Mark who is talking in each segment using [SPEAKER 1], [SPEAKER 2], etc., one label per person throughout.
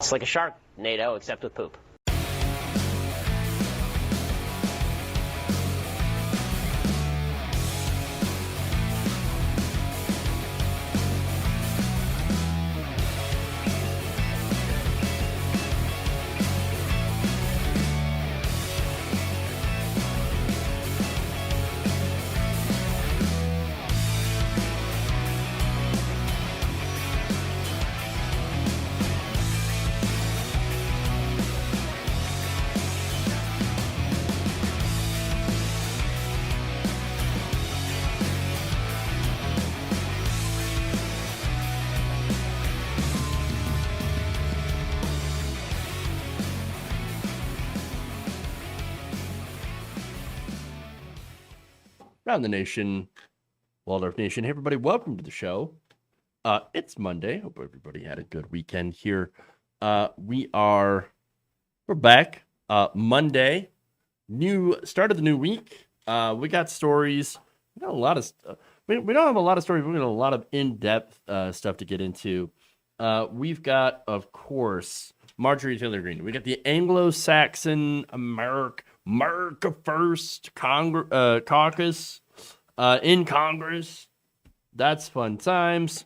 [SPEAKER 1] It's like a shark, NATO, except with poop.
[SPEAKER 2] Around the nation, Waldorf Nation. Hey, everybody, welcome to the show. It's Monday. Hope everybody had a good weekend here. We're back. Monday, new start of the new week. We got stories. We got a lot of. We don't have a lot of stories. We got a lot of in-depth stuff to get into. We've got, of course, Marjorie Taylor Greene. We got the Anglo-Saxon America First Caucus in Congress. That's fun times.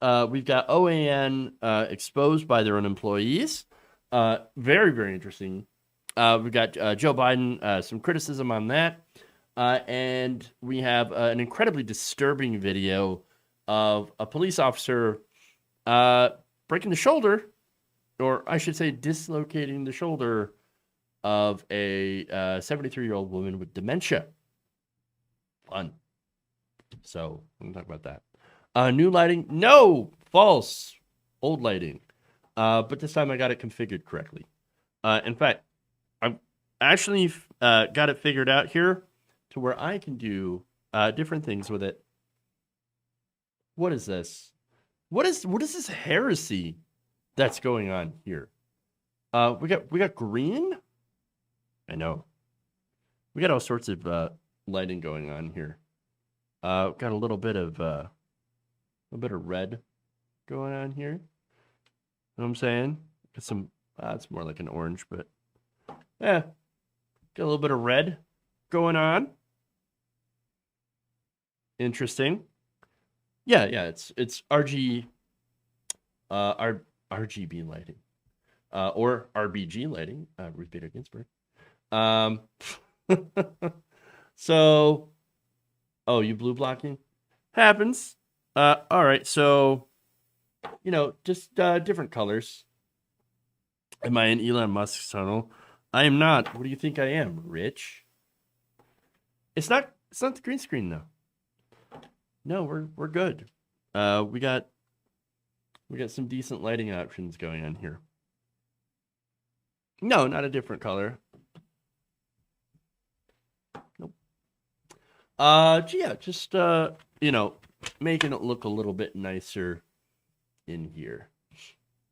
[SPEAKER 2] We've got OAN exposed by their own employees. Very, very interesting. We've got Joe Biden, some criticism on that. And we have an incredibly disturbing video of a police officer breaking the shoulder, or I should say dislocating the shoulder of a 73-year-old woman with dementia. Fun. So we're going to talk about that. New lighting? No! False. Old lighting. But this time I got it configured correctly. In fact, I've actually got it figured out here to where I can do different things with it. What is this? What is this heresy that's going on here? We got green? I know. We got all sorts of lighting going on here. Got a little bit of red going on here. You know what I'm saying? Got some. It's more like an orange, but yeah, got a little bit of red going on. Interesting. Yeah. It's RGB lighting, or RBG lighting. Ruth Bader Ginsburg. So, you blue blocking? Happens. All right. So, just different colors. Am I in Elon Musk's tunnel? I am not. What do you think I am? Rich? It's not the green screen though. No, we're good. We got some decent lighting options going on here. No, not a different color. Nope. Yeah, just making it look a little bit nicer in here.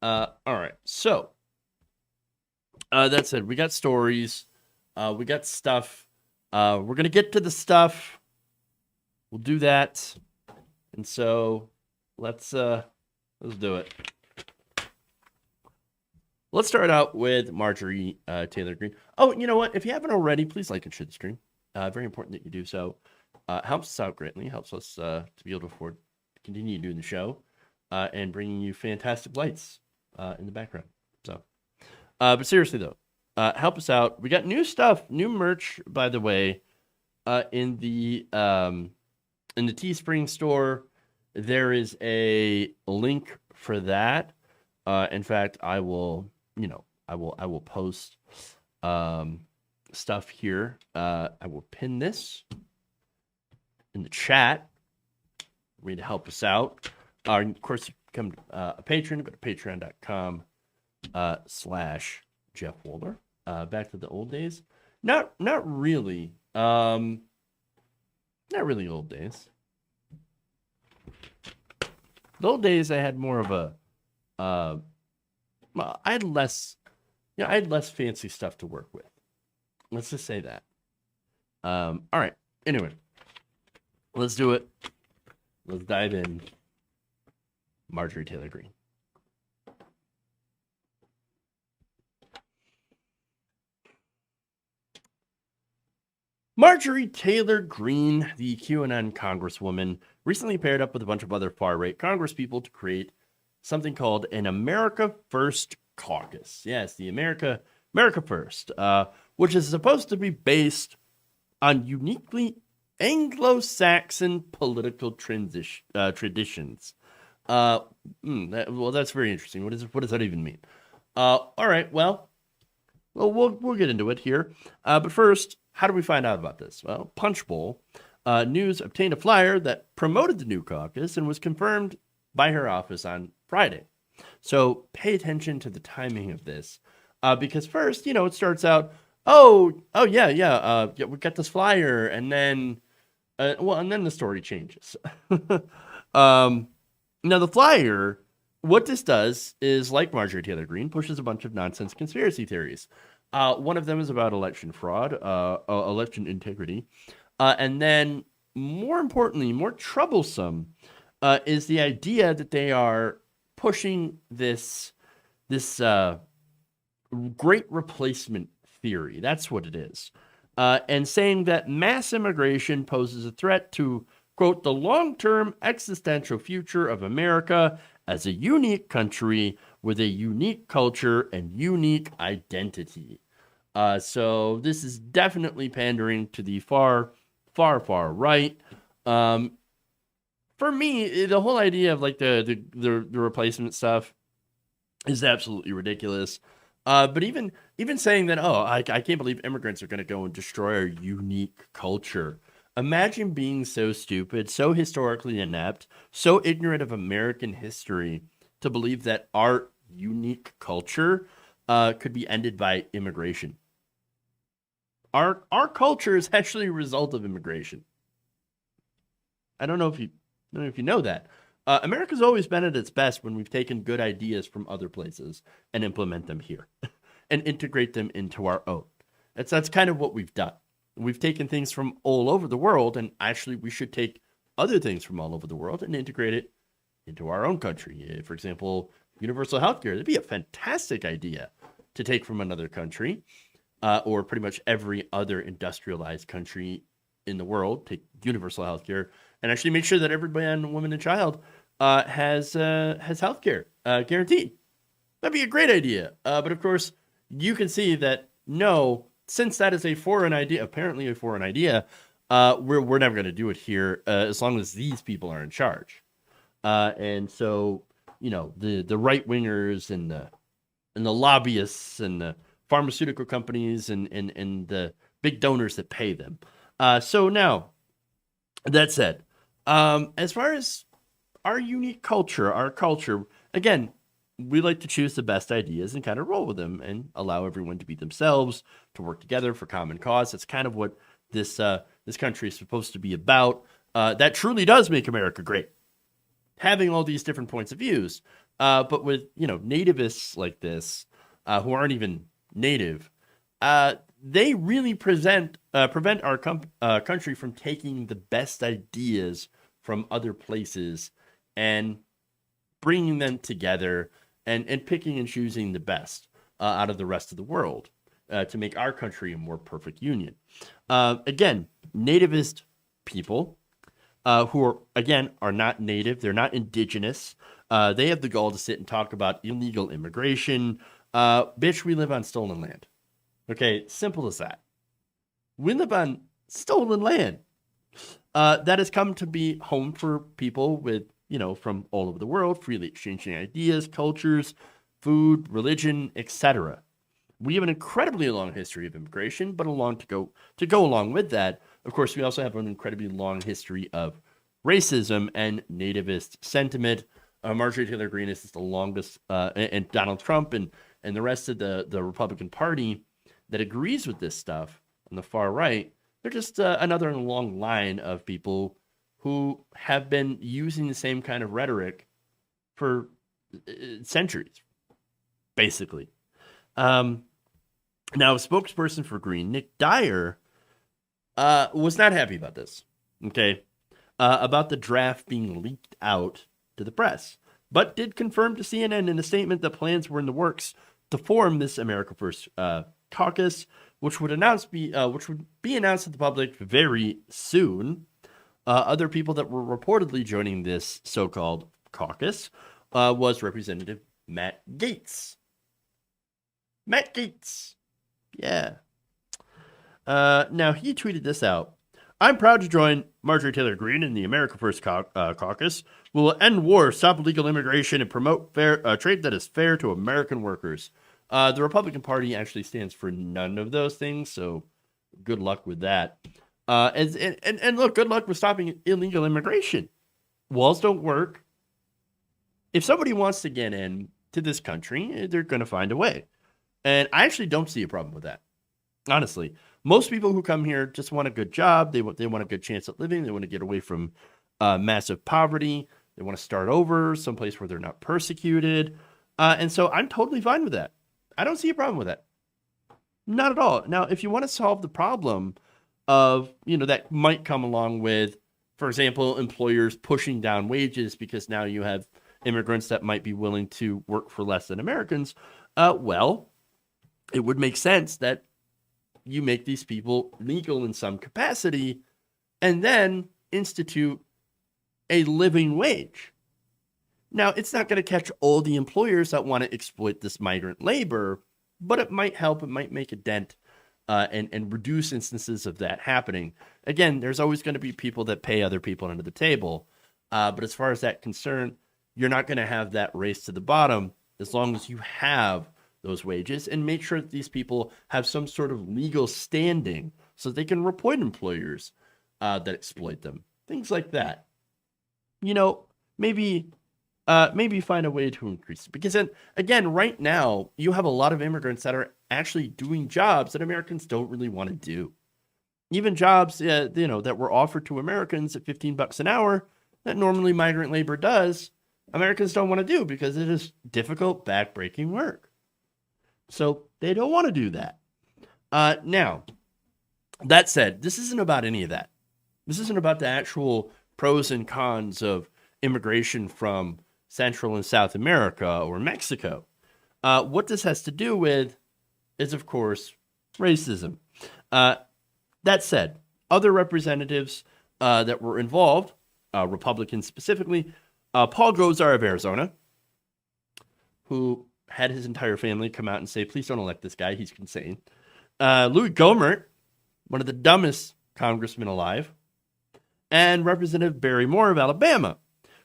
[SPEAKER 2] All right. So, that said, we got stories. We got stuff. We're going to get to the stuff. We'll do that. And so let's do it. Let's start out with Marjorie Taylor Greene. Oh, you know what? If you haven't already, please like and share the stream. Very important that you do so. Helps us out greatly. Helps us to be able to afford to continue doing the show and bringing you fantastic lights in the background. So, but seriously though, help us out. We got new stuff, new merch, by the way, in the Teespring store. There is a link for that. In fact, I will post stuff here. I will pin this in the chat. Way to help us out. Of course, you become a patron. Go to patreon.com /Jeff Wolder. Back to the old days. Not really. Not really old days. The old days, I had more of a. I had less fancy stuff to work with. Let's just say that. All right. Anyway, let's do it. Let's dive in. Marjorie Taylor Greene. Marjorie Taylor Greene, the QAnon congresswoman, recently paired up with a bunch of other far-right congresspeople to create something called an America First Caucus. Yes, the America First, which is supposed to be based on uniquely Anglo-Saxon political traditions. That's very interesting. What does that even mean? All right, well, we'll get into it here. But first, how do we find out about this? Well, Punchbowl News obtained a flyer that promoted the new caucus and was confirmed by her office on Friday. So pay attention to the timing of this, because first, it starts out, yeah, we got this flyer, and then, and then the story changes. Now the flyer, what this does is, like Marjorie Taylor Greene, pushes a bunch of nonsense conspiracy theories. One of them is about election fraud, election integrity. And then, more importantly, more troublesome, is the idea that they are pushing this great replacement theory. That's what it is. And saying that mass immigration poses a threat to, quote, the long-term existential future of America as a unique country with a unique culture and unique identity. So this is definitely pandering to the far right. For me, the whole idea of like the replacement stuff is absolutely ridiculous. But even saying that, I can't believe immigrants are going to go and destroy our unique culture. Imagine being so stupid, so historically inept, so ignorant of American history to believe that our unique culture could be ended by immigration. Our culture is actually a result of immigration. I don't know if you know that. America's always been at its best when we've taken good ideas from other places and implement them here and integrate them into our own. That's kind of what we've done. We've taken things from all over the world, and actually we should take other things from all over the world and integrate it into our own country. For example, universal healthcare. That'd be a fantastic idea to take from another country, or pretty much every other industrialized country in the world, take universal healthcare and actually make sure that every man, woman, and child has healthcare guaranteed. That'd be a great idea. But of course, you can see that no, since that is apparently a foreign idea, we're never going to do it here as long as these people are in charge. And so, the right wingers and the lobbyists and the pharmaceutical companies and the big donors that pay them. So now, that said, as far as our unique culture, again, we like to choose the best ideas and kind of roll with them and allow everyone to be themselves, to work together for common cause. That's kind of what this country is supposed to be about. That truly does make America great, having all these different points of views. But with nativists like this, who aren't even native, they really prevent our country from taking the best ideas from other places and bringing them together and picking and choosing the best out of the rest of the world to make our country a more perfect union. Again, nativist people who are not native, they're not indigenous. They have the gall to sit and talk about illegal immigration. Bitch, we live on stolen land. Okay, simple as that. We live on stolen land that has come to be home for people with, from all over the world, freely exchanging ideas, cultures, food, religion, etc. We have an incredibly long history of immigration, but to go along with that, of course, we also have an incredibly long history of racism and nativist sentiment. Marjorie Taylor Greene is the longest, and Donald Trump and the rest of the Republican Party that agrees with this stuff on the far right. They're just another long line of people who have been using the same kind of rhetoric for centuries, basically. Now, a spokesperson for Green, Nick Dyer, was not happy about this, okay, about the draft being leaked out to the press, but did confirm to CNN in a statement that plans were in the works to form this America First Caucus, which would be announced to the public very soon. Other people that were reportedly joining this so-called caucus was Representative Matt Gaetz. Matt Gaetz. Yeah. Now, he tweeted this out. I'm proud to join Marjorie Taylor Greene in the America First Caucus. We will end war, stop illegal immigration, and promote fair trade that is fair to American workers. The Republican Party actually stands for none of those things, so good luck with that. And look, good luck with stopping illegal immigration. Walls don't work. If somebody wants to get in to this country, they're going to find a way. And I actually don't see a problem with that. Honestly, most people who come here just want a good job. They want a good chance at living. They want to get away from massive poverty. They want to start over someplace where they're not persecuted. And so I'm totally fine with that. I don't see a problem with that. Not at all. Now, if you want to solve the problem of, that might come along with, for example, employers pushing down wages because now you have immigrants that might be willing to work for less than Americans, well, it would make sense that you make these people legal in some capacity and then institute a living wage. Now, it's not going to catch all the employers that want to exploit this migrant labor, but it might help. It might make a dent and reduce instances of that happening. Again, there's always going to be people that pay other people under the table. But as far as that concerned, you're not going to have that race to the bottom as long as you have those wages and make sure that these people have some sort of legal standing so they can report employers that exploit them. Things like that. Maybe find a way to increase it. Because then, again, right now, you have a lot of immigrants that are actually doing jobs that Americans don't really want to do. Even jobs, that were offered to Americans at $15 an hour that normally migrant labor does, Americans don't want to do because it is difficult, back-breaking work. So they don't want to do that. Now, that said, this isn't about any of that. This isn't about the actual pros and cons of immigration from Central and South America or Mexico. What this has to do with is, of course, racism. That said, other representatives that were involved, Republicans specifically, Paul Gosar of Arizona, who had his entire family come out and say, please don't elect this guy, he's insane. Louis Gohmert, one of the dumbest congressmen alive, and Representative Barry Moore of Alabama,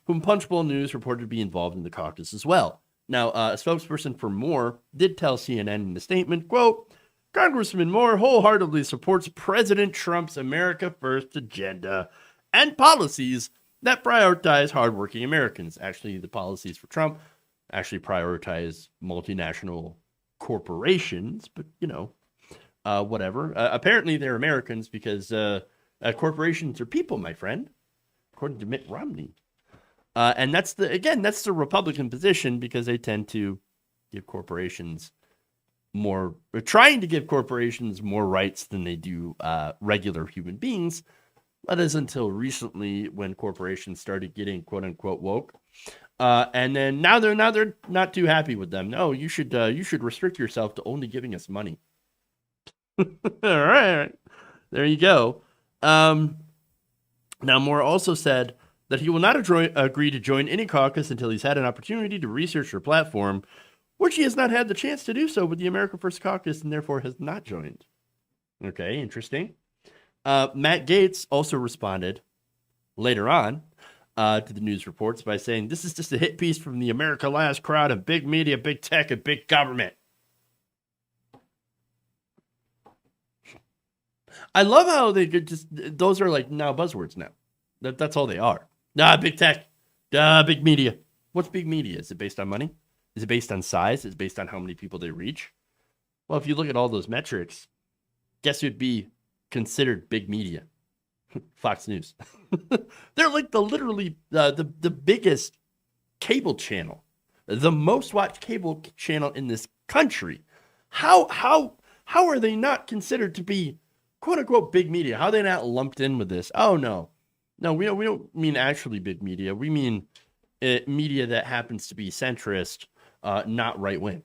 [SPEAKER 2] whom Punchbowl News reported to be involved in the caucus as well. Now, a spokesperson for Moore did tell CNN in a statement, quote, Congressman Moore wholeheartedly supports President Trump's America First agenda and policies that prioritize hardworking Americans. Actually, the policies for Trump actually prioritize multinational corporations, but, whatever. Apparently, they're Americans because corporations are people, my friend, according to Mitt Romney. And that's the Republican position because they tend to give corporations trying to give corporations more rights than they do regular human beings. That is until recently when corporations started getting quote unquote woke. And then now they're not too happy with them. No, you should restrict yourself to only giving us money. All right, there you go. Now Moore also said that he will not agree to join any caucus until he's had an opportunity to research their platform, which he has not had the chance to do so with the America First Caucus and therefore has not joined. Okay, interesting. Matt Gaetz also responded later on to the news reports by saying, this is just a hit piece from the America Last crowd of big media, big tech, and big government. I love how they could those are like now buzzwords now. That's all they are. Big tech, big media. What's big media? Is it based on money? Is it based on size? Is it based on how many people they reach? Well, if you look at all those metrics, guess who'd be considered big media? Fox News. They're like the biggest cable channel, the most watched cable channel in this country. How are they not considered to be quote unquote big media? How are they not lumped in with this? Oh no, we don't mean actually big media. We mean media that happens to be centrist, not right wing.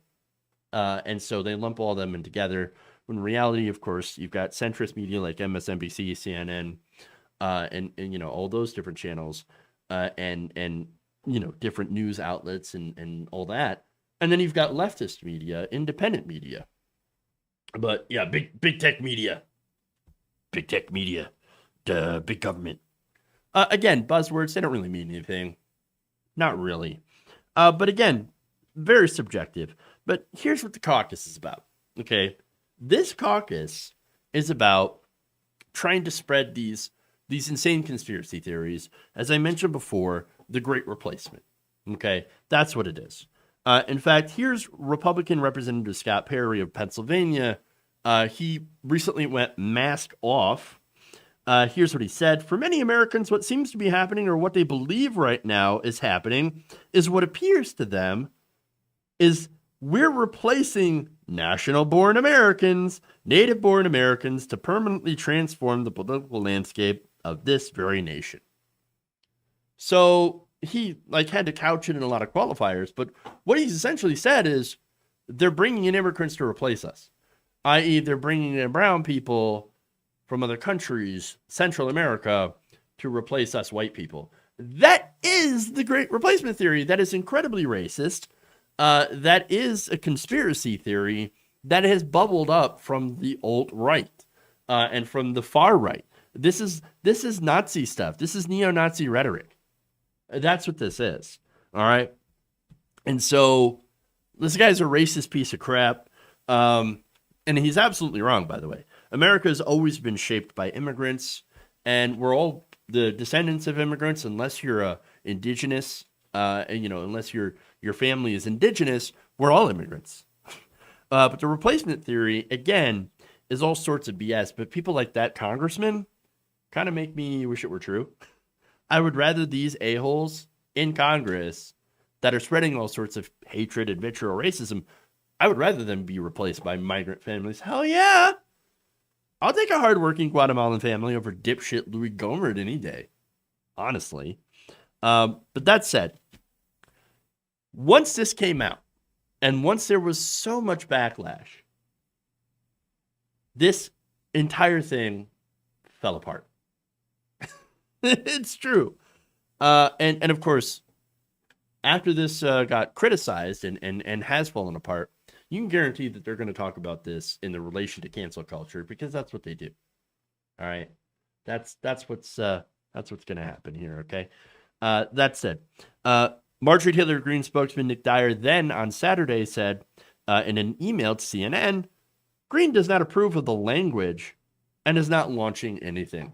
[SPEAKER 2] And so they lump all of them in together. When in reality, of course, you've got centrist media like MSNBC, CNN, and all those different channels, and different news outlets and all that. And then you've got leftist media, independent media. But yeah, big tech media. Big tech media. Duh, big government. Again, buzzwords, they don't really mean anything. Not really. But again, very subjective. But here's what the caucus is about. Okay. This caucus is about trying to spread these insane conspiracy theories. As I mentioned before, the Great Replacement. Okay. That's what it is. In fact, here's Republican Representative Scott Perry of Pennsylvania. He recently went mask off. Here's what he said. For many Americans, what seems to be happening, or what they believe right now is happening, is what appears to them is we're replacing national-born Americans, native-born Americans, to permanently transform the political landscape of this very nation. So he had to couch it in a lot of qualifiers, but what he's essentially said is they're bringing in immigrants to replace us, i.e. they're bringing in brown people from other countries, Central America, to replace us white people. That is the Great Replacement theory. That is incredibly racist. That is a conspiracy theory that has bubbled up from the alt-right and from the far right. This is Nazi stuff. This is neo-Nazi rhetoric. That's what this is. All right. And so this guy's a racist piece of crap. And he's absolutely wrong, by the way. America has always been shaped by immigrants, and we're all the descendants of immigrants, unless you're indigenous, unless your family is indigenous, we're all immigrants. But the replacement theory, again, is all sorts of BS. But people like that congressman kind of make me wish it were true. I would rather these a-holes in Congress that are spreading all sorts of hatred and vitriol racism, I would rather them be replaced by migrant families. Hell yeah! I'll take a hardworking Guatemalan family over dipshit Louis Gohmert any day. Honestly. But that said, once this came out, and once there was so much backlash, this entire thing fell apart. It's true. And of course, after this got criticized and has fallen apart, you can guarantee that they're going to talk about this in the relation to cancel culture, because that's what they do. All right. That's what's going to happen here. Okay. That said, Marjorie Taylor Greene spokesman Nick Dyer then on Saturday said in an email to CNN, Greene does not approve of the language and is not launching anything.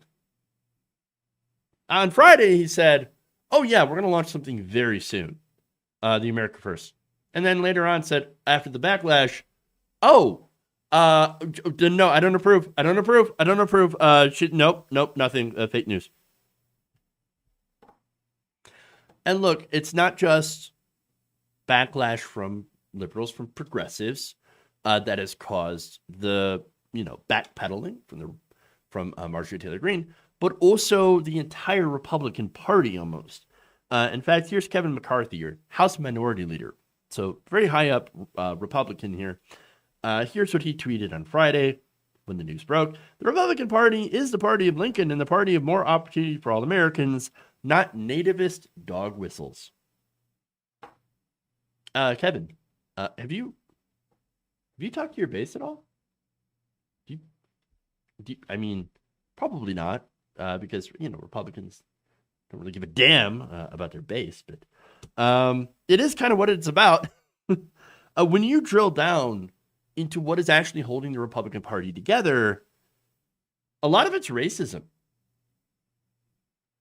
[SPEAKER 2] On Friday, he said, oh yeah, we're going to launch something very soon. The America First. And then later on said, after the backlash, no, I don't approve. Nope, nothing. Fake news. And look, it's not just backlash from liberals, from progressives, that has caused the, backpedaling from Marjorie Taylor Greene, but also the entire Republican Party almost. In fact, here's Kevin McCarthy, your House Minority Leader. So very high up Republican here. Here's what he tweeted on Friday when the news broke. The Republican Party is the party of Lincoln and the party of more opportunity for all Americans, not nativist dog whistles. Kevin, have you talked to your base at all? I mean, probably not, because Republicans don't really give a damn about their base, but it is kind of what it's about. When you drill down into what is actually holding the Republican Party together, a lot of it's racism.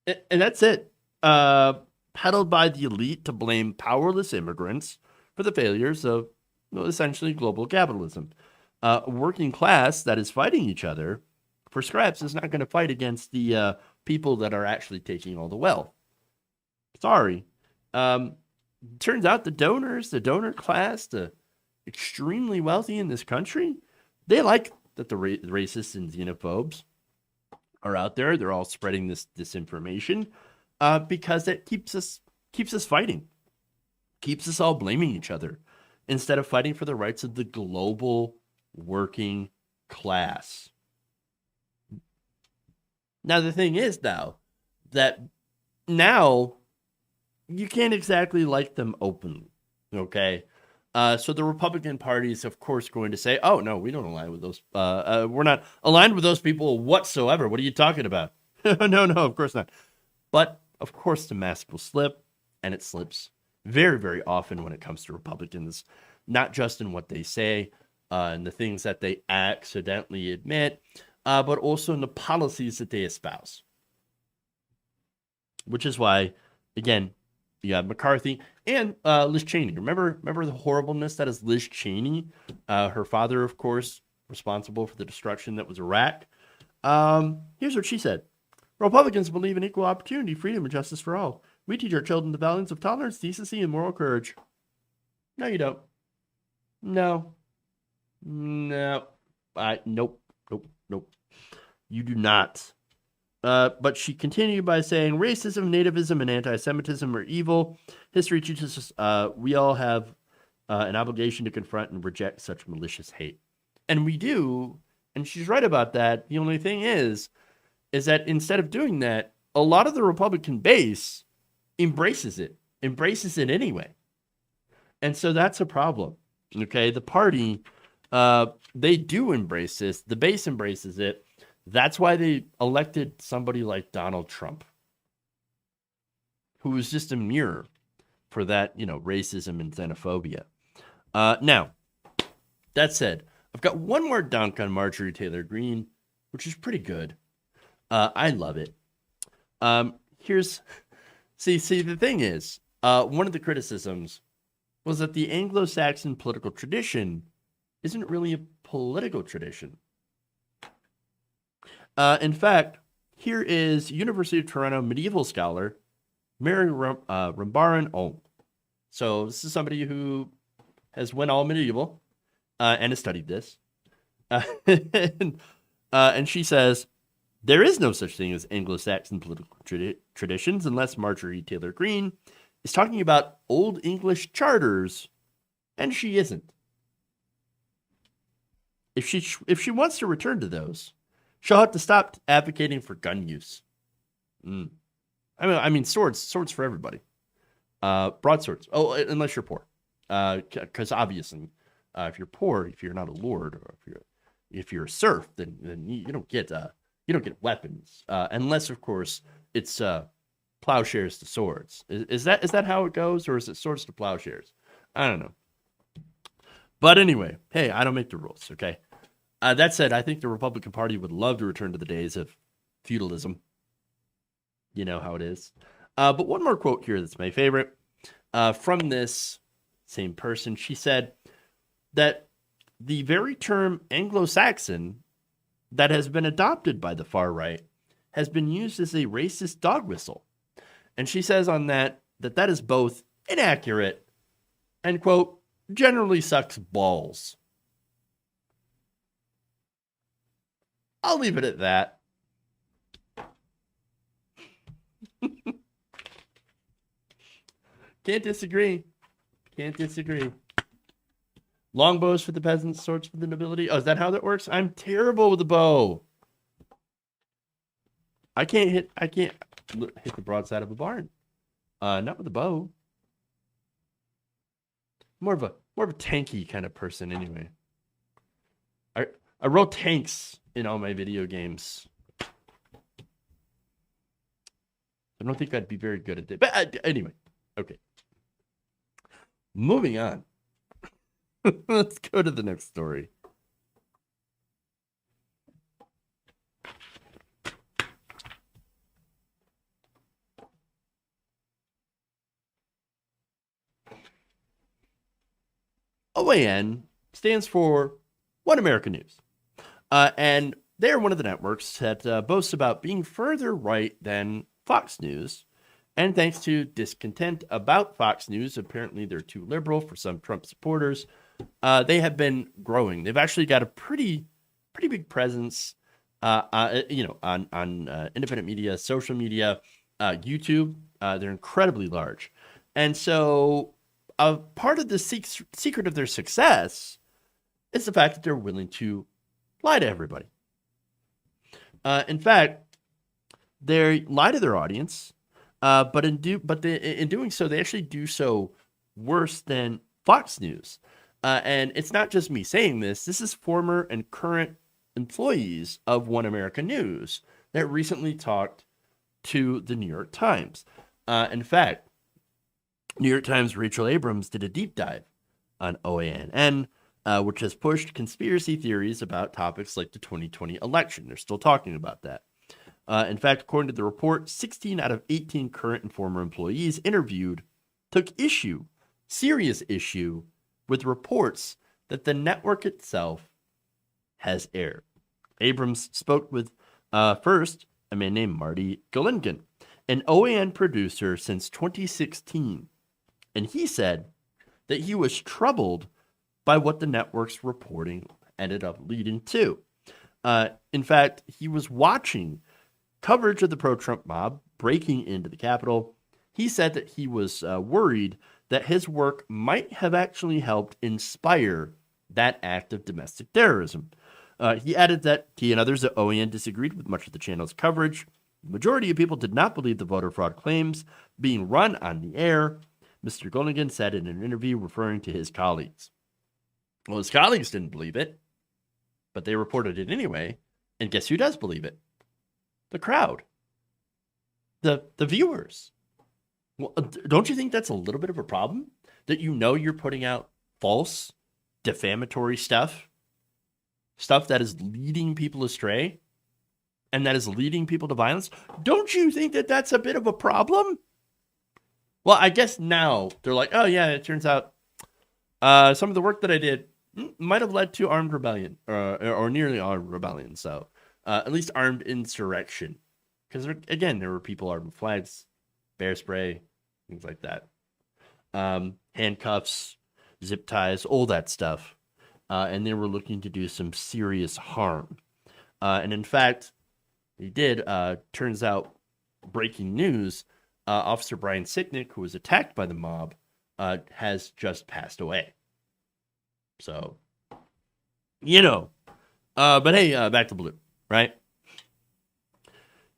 [SPEAKER 2] And that's it. Peddled by the elite to blame powerless immigrants for the failures of essentially global capitalism. A working class that is fighting each other for scraps is not going to fight against the people that are actually taking all the wealth. Sorry. Turns out the donor class, the extremely wealthy in this country, they like that the racists and xenophobes are out there. They're all spreading this disinformation because it keeps us fighting, keeps us all blaming each other instead of fighting for the rights of the global working class. Now, the thing is, though, that now you can't exactly like them openly, okay? So the Republican Party is, of course, going to say, oh, no, we don't align with those. We're not aligned with those people whatsoever. What are you talking about? No, of course not. But, of course, the mask will slip, and it slips very, very often when it comes to Republicans, not just in what they say and the things that they accidentally admit, but also in the policies that they espouse. Which is why, again, you have McCarthy and Liz Cheney. Remember the horribleness that is Liz Cheney? Her father, of course, responsible for the destruction that was Iraq. Here's what she said. Republicans believe in equal opportunity, freedom, and justice for all. We teach our children the values of tolerance, decency, and moral courage. No, you don't. No. Nope. You do not. But she continued by saying, racism, nativism, and anti-Semitism are evil. History teaches us we all have an obligation to confront and reject such malicious hate. And we do, and she's right about that. The only thing is that instead of doing that, a lot of the Republican base embraces it anyway. And so that's a problem. Okay, the party, they do embrace this. The base embraces it. That's why they elected somebody like Donald Trump, who is just a mirror for that, racism and xenophobia. Now, that said, I've got one more dunk on Marjorie Taylor Greene, which is pretty good. I love it. See, the thing is, one of the criticisms was that the Anglo-Saxon political tradition isn't really a political tradition. In fact, here is University of Toronto medieval scholar Mary Rambaran Ong. So this is somebody who has went all medieval and has studied this. And she says, there is no such thing as Anglo-Saxon political traditions unless Marjorie Taylor Greene is talking about Old English charters, and she isn't. If she wants to return to those, she'll have to stop advocating for gun use. I mean swords for everybody. Broadswords. Oh, unless you're poor, because obviously, if you're poor, if you're not a lord, or if you're a serf, then you don't get weapons, unless of course it's plowshares to swords. Is that how it goes, or is it swords to plowshares? I don't know. But anyway, hey, I don't make the rules. Okay. That said, I think the Republican Party would love to return to the days of feudalism. You know how it is. But one more quote here that's my favorite. From this same person, she said that the very term Anglo-Saxon that has been adopted by the far right has been used as a racist dog whistle. And she says on that is both inaccurate and, quote, generally sucks balls. I'll leave it at that. Can't disagree. Longbows for the peasants, swords for the nobility. Oh, is that how that works? I'm terrible with the bow. I can't hit the broadside of a barn. Not with a bow. More of a tanky kind of person anyway. I roll tanks in all my video games. I don't think I'd be very good at it. But anyway, okay. Moving on. Let's go to the next story. OAN stands for One American News. And they're one of the networks that boasts about being further right than Fox News. And thanks to discontent about Fox News, apparently they're too liberal for some Trump supporters, they have been growing. They've actually got a pretty big presence, on independent media, social media, YouTube. They're incredibly large. And so part of the secret of their success is the fact that they're willing to lie to everybody. In fact, they lie to their audience, but in doing so, they actually do so worse than Fox News. And it's not just me saying this. This is former and current employees of One America News that recently talked to the New York Times. In fact, New York Times' Rachel Abrams did a deep dive on OAN, which has pushed conspiracy theories about topics like the 2020 election. They're still talking about that. In fact, according to the report, 16 out of 18 current and former employees interviewed took serious issue, with reports that the network itself has aired. Abrams spoke with, first, a man named Marty Galingen, an OAN producer since 2016. And he said that he was troubled by what the network's reporting ended up leading to. In fact, he was watching coverage of the pro-Trump mob breaking into the Capitol. He said that he was worried that his work might have actually helped inspire that act of domestic terrorism. He added that he and others at OAN disagreed with much of the channel's coverage. The majority of people did not believe the voter fraud claims being run on the air, Mr. Golnigan said in an interview referring to his colleagues. Well, his colleagues didn't believe it, but they reported it anyway. And guess who does believe it? The crowd. The viewers. Well, don't you think that's a little bit of a problem? That you're putting out false, defamatory stuff that is leading people astray, and that is leading people to violence? Don't you think that that's a bit of a problem? Well, I guess now they're like, oh yeah, it turns out some of the work that I did might have led to armed rebellion, or nearly armed rebellion. So at least armed insurrection. Because again, there were people armed with flags, bear spray, things like that. Handcuffs, zip ties, all that stuff. And they were looking to do some serious harm. And in fact, they did. Turns out, breaking news, Officer Brian Sicknick, who was attacked by the mob, has just passed away. So, but hey, back to blue, right?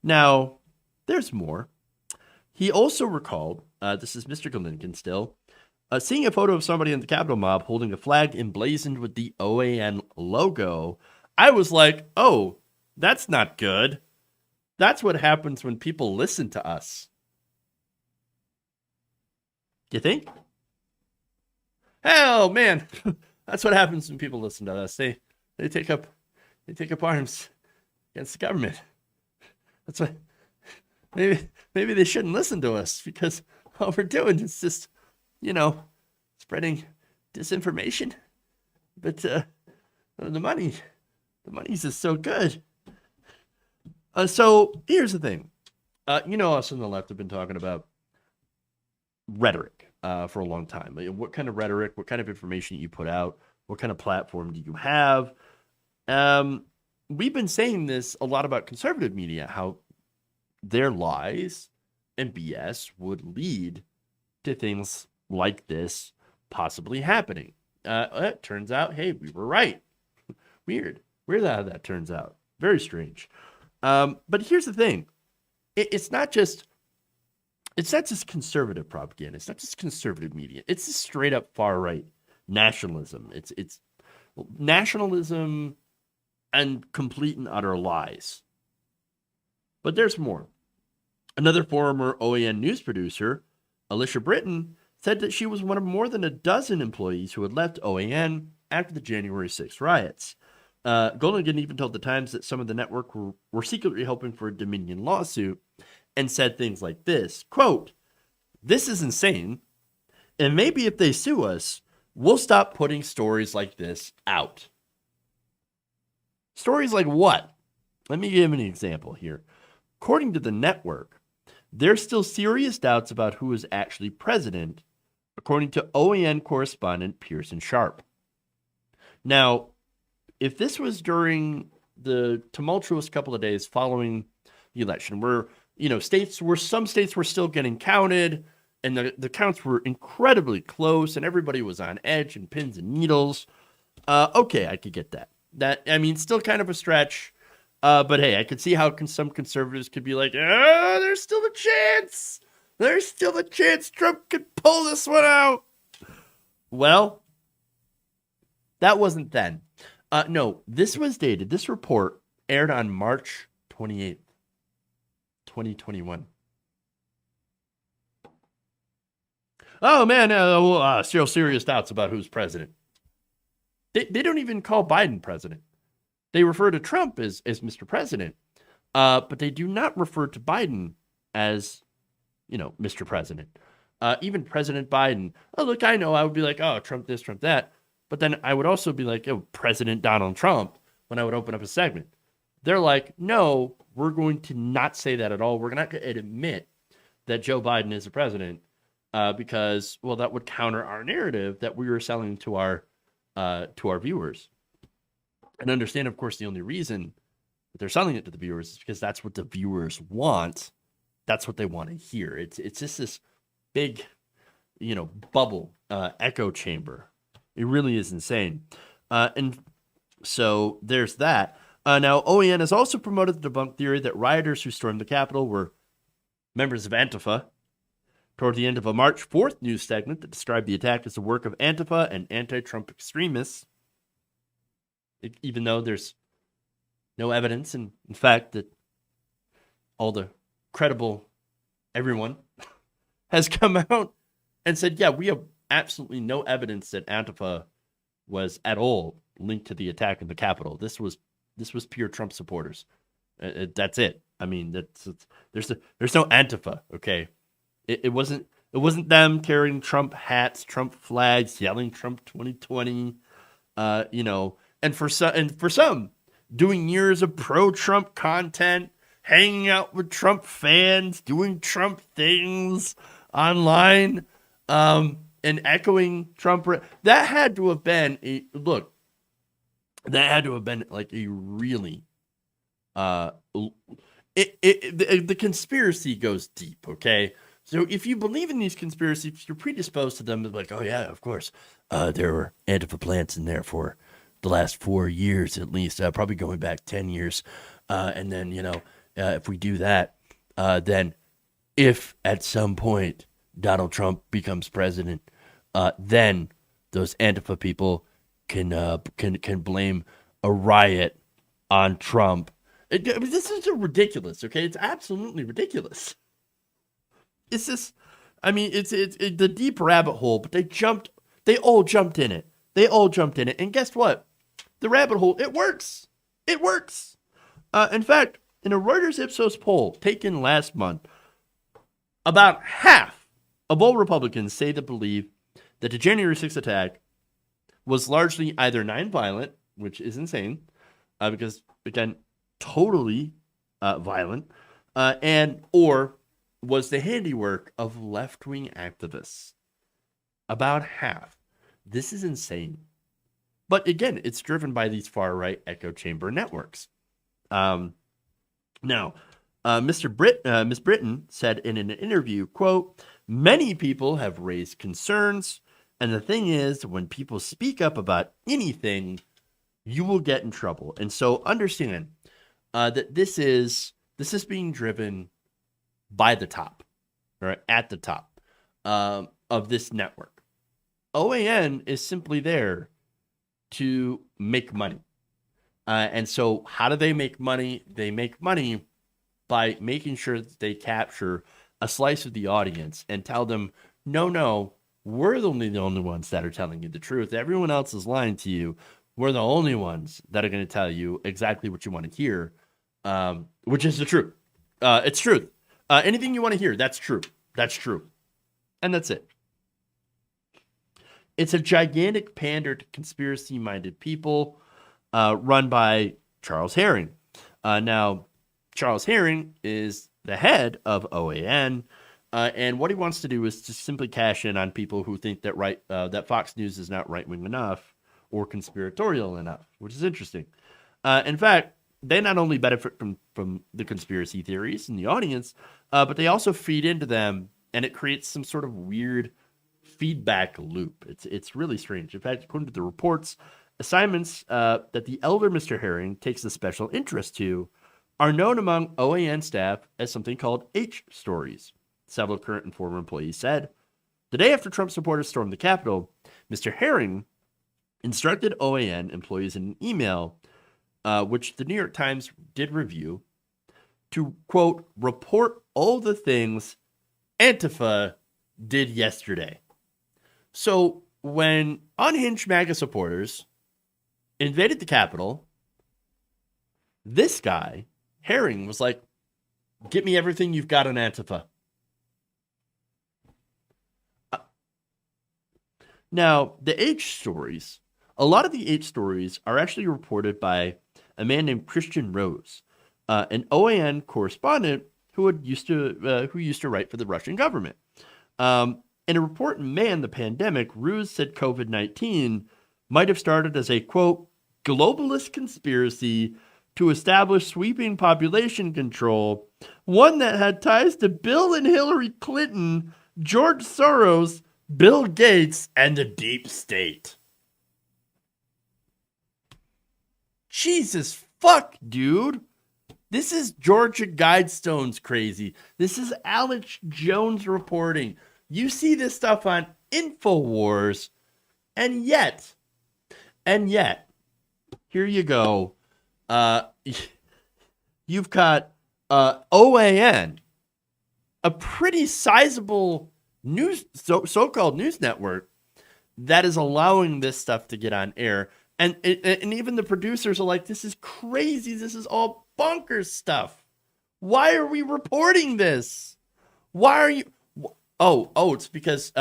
[SPEAKER 2] Now, there's more. He also recalled, this is Mr. Galingen still, seeing a photo of somebody in the Capitol mob holding a flag emblazoned with the OAN logo. I was like, oh, that's not good. That's what happens when people listen to us. You think? Hell, man, that's what happens when people listen to us. They take up arms against the government. That's why maybe they shouldn't listen to us, because all we're doing is just, spreading disinformation. But the money's just so good. So here's the thing. Us on the left have been talking about rhetoric for a long time. What kind of rhetoric, what kind of information you put out, what kind of platform do you have? We've been saying this a lot about conservative media, how their lies and BS would lead to things like this possibly happening. It turns out, hey, we were right. Weird how that turns out. Very strange. But here's the thing. It's not just conservative propaganda. It's not just conservative media. It's just straight up far right nationalism. It's nationalism and complete and utter lies. But there's more. Another former OAN news producer, Alicia Britton, said that she was one of more than a dozen employees who had left OAN after the January 6th riots. Golnigan even told the Times that some of the network were secretly hoping for a Dominion lawsuit, and said things like this, quote, "This is insane, and maybe if they sue us, we'll stop putting stories like this out." Stories like what? Let me give an example here. According to the network, there's still serious doubts about who is actually president, according to OAN correspondent Pearson Sharp. Now, if this was during the tumultuous couple of days following the election, where some states were still getting counted, and the counts were incredibly close, and everybody was on edge and pins and needles. Okay, I could get that. That, I mean, still kind of a stretch. But hey, I could see how some conservatives could be like, there's still a chance. There's still a chance Trump could pull this one out. Well, that wasn't then. No, this was dated. This report aired on March 28th, 2021. Oh, man, still serious doubts about who's president. They don't even call Biden president. They refer to Trump as Mr. President, but they do not refer to Biden as, Mr. President. Even President Biden, oh, look, I know I would be like, oh, Trump this, Trump that. But then I would also be like, oh, President Donald Trump when I would open up a segment. They're like, no, we're going to not say that at all. We're not going to admit that Joe Biden is the president because, well, that would counter our narrative that we were selling to our viewers. And understand, of course, the only reason that they're selling it to the viewers is because that's what the viewers want. That's what they want to hear. It's just this big, bubble, echo chamber. It really is insane. And so there's that. Now, OAN has also promoted the debunked theory that rioters who stormed the Capitol were members of Antifa. Toward the end of a March 4th news segment that described the attack as the work of Antifa and anti-Trump extremists, even though there's no evidence, and in fact, that all the credible everyone has come out and said, yeah, we have absolutely no evidence that Antifa was at all linked to the attack in the Capitol. This was pure Trump supporters. That's it. I mean, there's no Antifa. Okay, it wasn't them carrying Trump hats, Trump flags, yelling Trump 2020. And for some, doing years of pro-Trump content, hanging out with Trump fans, doing Trump things online, and echoing Trump. That had to have been like a really, the conspiracy goes deep, okay? So if you believe in these conspiracies, you're predisposed to them. Like, oh yeah, of course, there were Antifa plants in there for the last 4 years at least, probably going back 10 years. And then, if we do that, then if at some point Donald Trump becomes president, then those Antifa people can blame a riot on Trump. This is ridiculous, okay? It's absolutely ridiculous. It's just, I mean, it's the deep rabbit hole, but they all jumped in it. And guess what? The rabbit hole, it works. It works. In fact, in a Reuters Ipsos poll taken last month, about half of all Republicans say they believe that the January 6th attack was largely either nonviolent, which is insane, because, again, totally violent, and or was the handiwork of left-wing activists. About half. This is insane. But again, it's driven by these far-right echo chamber networks. Now, Miss Britton said in an interview, quote, "Many people have raised concerns, and the thing is, when people speak up about anything, you will get in trouble." And so understand that this is being driven by the top, right? At the top of this network. OAN is simply there to make money. And so how do they make money? They make money by making sure that they capture a slice of the audience and tell them, no, we're the only ones that are telling you the truth. Everyone else is lying to you. We're the only ones that are going to tell you exactly what you want to hear, which is the truth. It's truth. Anything you want to hear, that's true. That's true. And that's it. It's a gigantic pander to conspiracy-minded people run by Charles Herring. Now, Charles Herring is the head of OAN, and what he wants to do is just simply cash in on people who think that that Fox News is not right-wing enough or conspiratorial enough, which is interesting. In fact, they not only benefit from the conspiracy theories in the audience, but they also feed into them, and it creates some sort of weird feedback loop. It's really strange. In fact, according to the reports, Assignments that the elder Mr. Herring takes a special interest to are known among OAN staff as something called H stories. Several current and former employees said, the day after Trump supporters stormed the Capitol, Mr. Herring instructed OAN employees in an email, which the New York Times did review, to, quote, report all the things Antifa did yesterday. So when unhinged MAGA supporters invaded the Capitol, this guy, Herring, was like, get me everything you've got on Antifa. Now, the H stories, a lot of the H stories are actually reported by a man named Christian Rose, an OAN correspondent who used to write for the Russian government. In a report in May on the pandemic, Ruse said COVID-19 might have started as a, quote, globalist conspiracy to establish sweeping population control, one that had ties to Bill and Hillary Clinton, George Soros, Bill Gates, and the deep state. Jesus fuck, dude. This is Georgia Guidestones crazy. This is Alex Jones reporting. You see this stuff on InfoWars, and yet, here you go. You've got OAN, a pretty sizable news, so-called news network that is allowing this stuff to get on air. And even the producers are like, this is crazy. This is all bonkers stuff. Why are we reporting this? Why are you... Oh, it's because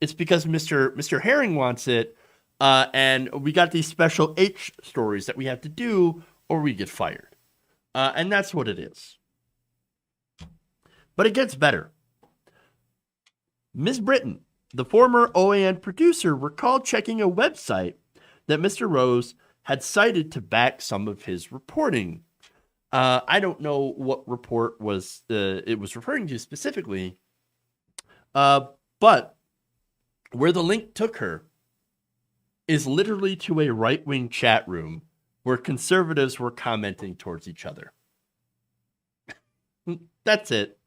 [SPEAKER 2] Mr. Herring wants it, and we got these special H stories that we have to do, or we get fired, and that's what it is. But it gets better. Ms. Britton, the former OAN producer, recalled checking a website that Mr. Rose had cited to back some of his reporting. I don't know what report it was referring to specifically. But where the link took her is literally to a right-wing chat room where conservatives were commenting towards each other. That's it.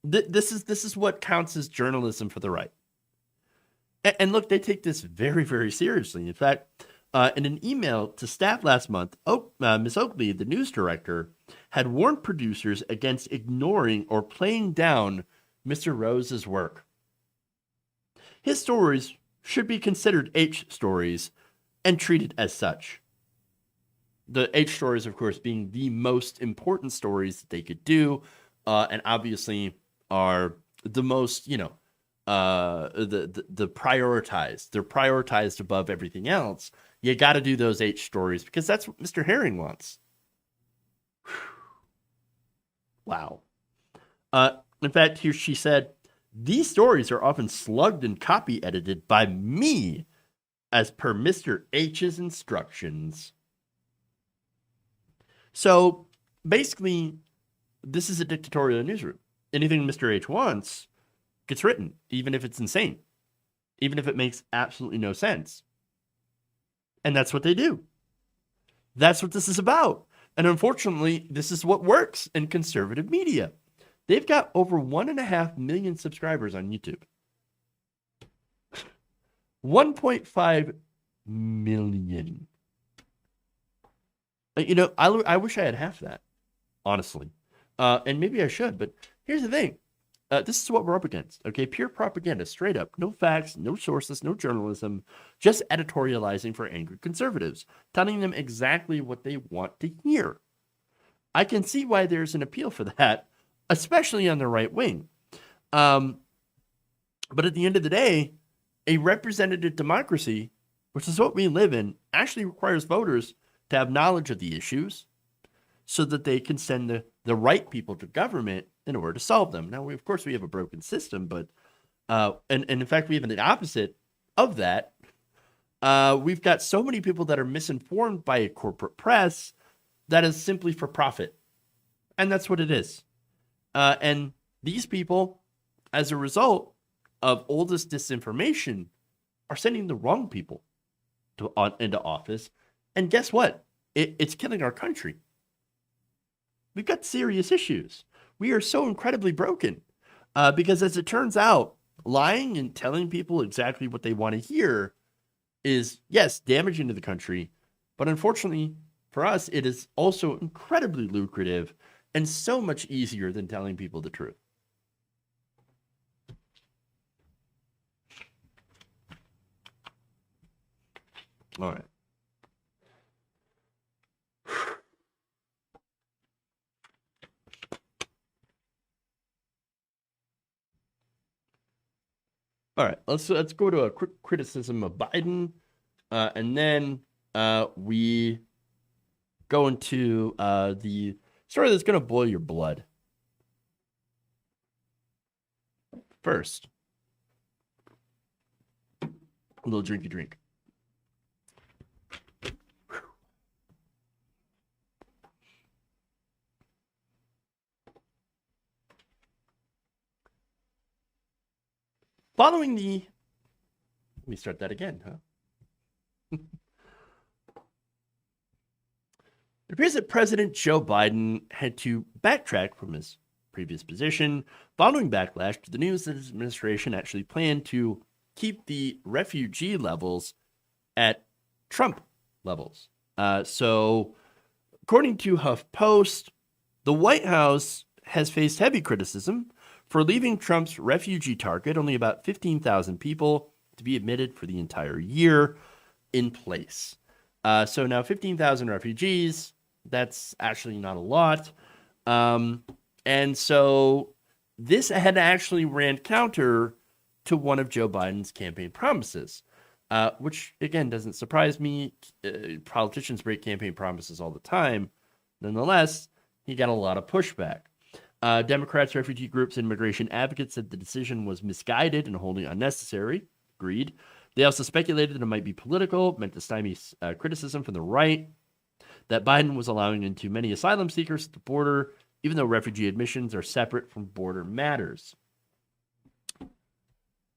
[SPEAKER 2] This is what counts as journalism for the right. And look, they take this very, very seriously. In fact, in an email to staff last month, Ms. Oakley, the news director, had warned producers against ignoring or playing down Mr. Rose's work. His stories should be considered H stories and treated as such. The H stories, of course, being the most important stories that they could do, and obviously are the most, the prioritized. They're prioritized above everything else. You got to do those H stories because that's what Mr. Herring wants. Wow. In fact, here she said, these stories are often slugged and copy edited by me as per Mr. H's instructions. So basically, this is a dictatorial newsroom. Anything Mr. H wants gets written, even if it's insane, even if it makes absolutely no sense. And that's what they do. That's what this is about. And unfortunately, this is what works in conservative media. They've got over 1.5 million subscribers on YouTube. 1.5 million. I wish I had half that, honestly. And maybe I should, but here's the thing. This is what we're up against, okay? Pure propaganda, straight up. No facts, no sources, no journalism, just editorializing for angry conservatives, telling them exactly what they want to hear. I can see why there's an appeal for that, especially on the right wing. But at the end of the day, a representative democracy, which is what we live in, actually requires voters to have knowledge of the issues so that they can send the right people to government in order to solve them. Now, of course, we have a broken system, but and in fact, we have the opposite of that. We've got so many people that are misinformed by a corporate press that is simply for profit. And that's what it is. And these people, as a result of all this disinformation are sending the wrong people into office. And guess what? It's killing our country. We've got serious issues. We are so incredibly broken because, as it turns out, lying and telling people exactly what they want to hear is, yes, damaging to the country. But unfortunately for us, it is also incredibly lucrative and so much easier than telling people the truth. All right. All right, let's go to a quick criticism of Biden, and then we go into the story that's going to boil your blood. First, a little drinky drink. Following the, let me start that again, huh? It appears that President Joe Biden had to backtrack from his previous position following backlash to the news that his administration actually planned to keep the refugee levels at Trump levels. So, according to HuffPost, the White House has faced heavy criticism for leaving Trump's refugee target, only about 15,000 people to be admitted for the entire year, in place. So now 15,000 refugees, that's actually not a lot. And so this had actually ran counter to one of Joe Biden's campaign promises, which, again, doesn't surprise me. Politicians break campaign promises all the time. Nonetheless, he got a lot of pushback. Democrats, refugee groups, and immigration advocates said the decision was misguided and wholly unnecessary. Agreed. They also speculated that it might be political, meant to stymie criticism from the right, that Biden was allowing in too many asylum seekers at the border, even though refugee admissions are separate from border matters.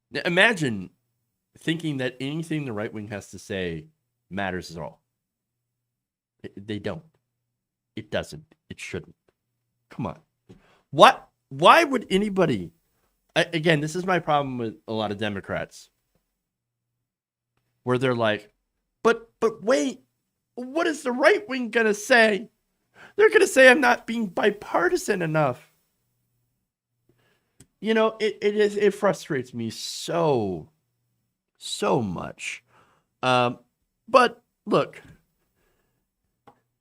[SPEAKER 2] Now, imagine thinking that anything the right wing has to say matters at all. They don't. It doesn't. It shouldn't. Come on. What? Why would anybody? Again, this is my problem with a lot of Democrats, where they're like, but wait, what is the right wing gonna say? They're gonna say I'm not being bipartisan enough. You know, it frustrates me so much. But look,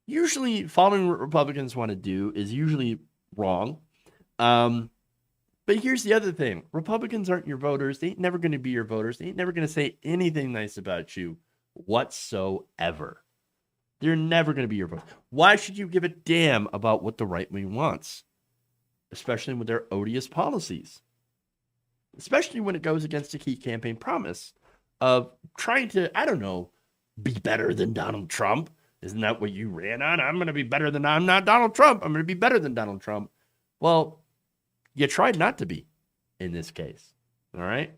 [SPEAKER 2] usually following what Republicans want to do is usually wrong. But here's the other thing. Republicans aren't your voters. They ain't never going to be your voters. They ain't never going to say anything nice about you whatsoever. They're never going to be your voters. Why should you give a damn about what the right wing wants? Especially with their odious policies. Especially when it goes against a key campaign promise of trying to, I don't know, be better than Donald Trump. Isn't that what you ran on? I'm not Donald Trump. I'm going to be better than Donald Trump. Well, you tried not to be in this case. All right.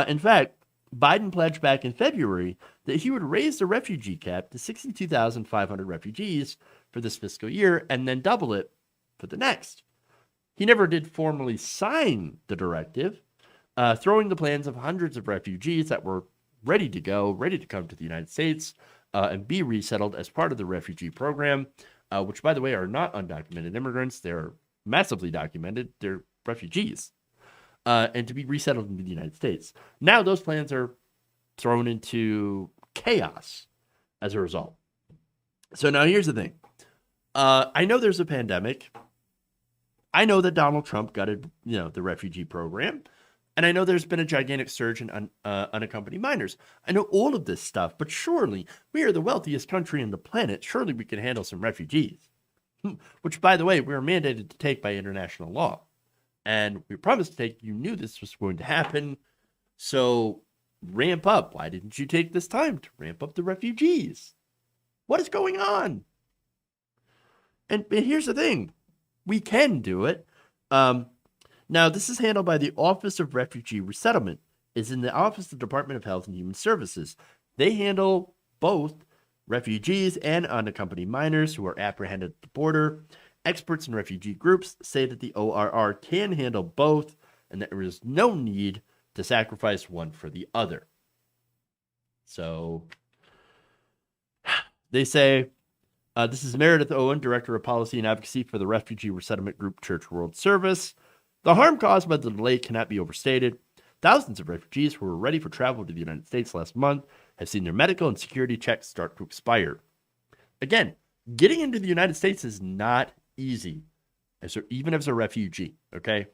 [SPEAKER 2] In fact, Biden pledged back in February that he would raise the refugee cap to 62,500 refugees for this fiscal year and then double it for the next. He never did formally sign the directive, throwing the plans of hundreds of refugees that were ready to go, ready to come to the United States and be resettled as part of the refugee program, which, by the way, are not undocumented immigrants. They're massively documented. They're refugees, and to be resettled into the United States. Now those plans are thrown into chaos as a result. So now here's the thing. I know there's a pandemic. I know that Donald Trump gutted, the refugee program. And I know there's been a gigantic surge in unaccompanied minors. I know all of this stuff, but surely we are the wealthiest country on the planet. Surely we can handle some refugees. Which, by the way, we were mandated to take by international law. And we promised to take. You knew this was going to happen. So ramp up. Why didn't you take this time to ramp up the refugees? What is going on? And here's the thing. We can do it. Now, this is handled by the Office of Refugee Resettlement is in the Office of the Department of Health and Human Services. They handle both refugees and unaccompanied minors who are apprehended at the border. Experts in refugee groups say that the ORR can handle both and that there is no need to sacrifice one for the other. So they say, this is Meredith Owen, Director of Policy and Advocacy for the refugee resettlement group Church World Service. The harm caused by the delay cannot be overstated. Thousands of refugees who were ready for travel to the United States last month have seen their medical and security checks start to expire. Again, getting into the United States is not easy, even as a refugee, okay?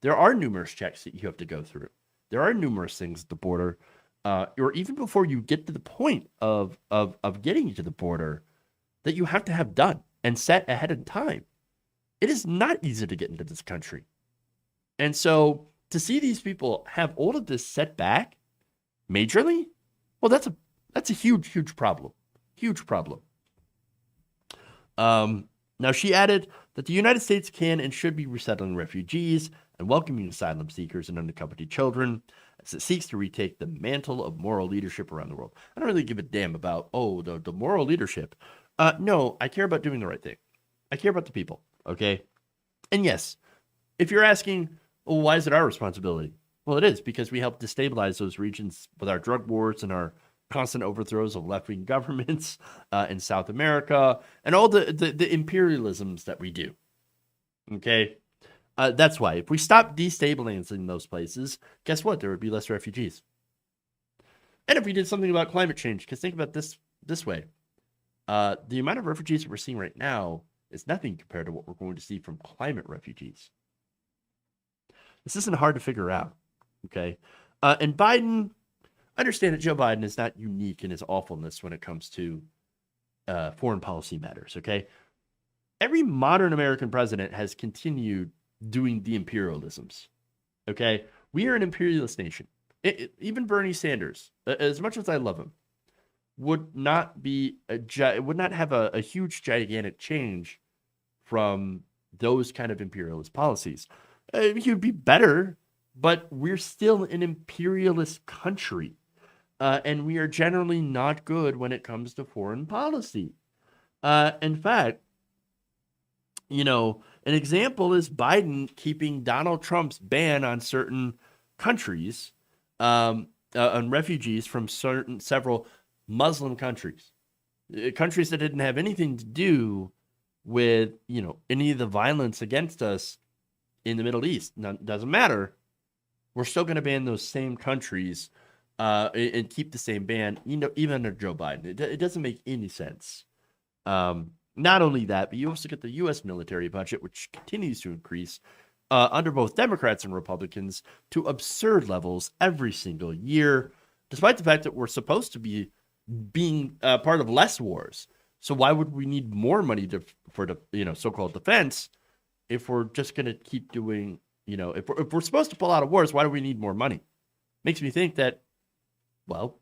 [SPEAKER 2] There are numerous checks that you have to go through. There are numerous things at the border, or even before you get to the point of getting to the border, that you have to have done and set ahead of time. It is not easy to get into this country. And so to see these people have all of this set back majorly, well, that's a huge, huge problem. Huge problem. Now, she added that the United States can and should be resettling refugees and welcoming asylum seekers and unaccompanied children as it seeks to retake the mantle of moral leadership around the world. I don't really give a damn about, the moral leadership. No, I care about doing the right thing. I care about the people, okay? And yes, if you're asking, well, why is it our responsibility? Well, it is because we help destabilize those regions with our drug wars and our constant overthrows of left-wing governments in South America and all the imperialisms that we do, okay? That's why. If we stop destabilizing those places, guess what? There would be less refugees. And if we did something about climate change, because think about this way. The amount of refugees that we're seeing right now is nothing compared to what we're going to see from climate refugees. This isn't hard to figure out, okay? And Biden, understand that Joe Biden is not unique in his awfulness when it comes to foreign policy matters, okay? Every modern American president has continued doing the imperialisms, okay? We are an imperialist nation. Even Bernie Sanders, as much as I love him, would not have a huge, gigantic change from those kind of imperialist policies. He would be better, but we're still an imperialist country. And we are generally not good when it comes to foreign policy. In fact, an example is Biden keeping Donald Trump's ban on certain countries, on refugees from several Muslim countries, countries that didn't have anything to do with, any of the violence against us in the Middle East. Now, it doesn't matter. We're still going to ban those same countries and keep the same ban, even under Joe Biden. It doesn't make any sense. Not only that, but you also get the U.S. military budget, which continues to increase under both Democrats and Republicans to absurd levels every single year, despite the fact that we're supposed to be being part of less wars. So why would we need more money for the so-called defense if we're just going to keep doing, if we're supposed to pull out of wars, why do we need more money? Makes me think that, well,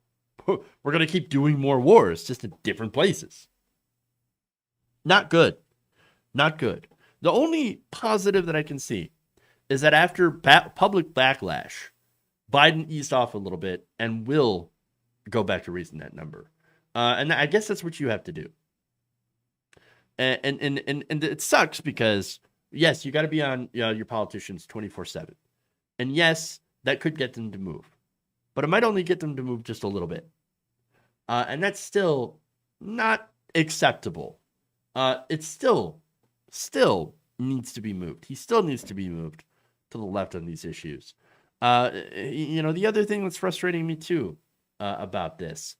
[SPEAKER 2] we're going to keep doing more wars, just in different places. Not good. Not good. The only positive that I can see is that after public backlash, Biden eased off a little bit and will go back to raising that number. And I guess that's what you have to do. And it sucks because, yes, you got to be on your politicians 24/7. And yes, that could get them to move. But it might only get them to move just a little bit. And that's still not acceptable. It still needs to be moved. He still needs to be moved to the left on these issues. The other thing that's frustrating me too about this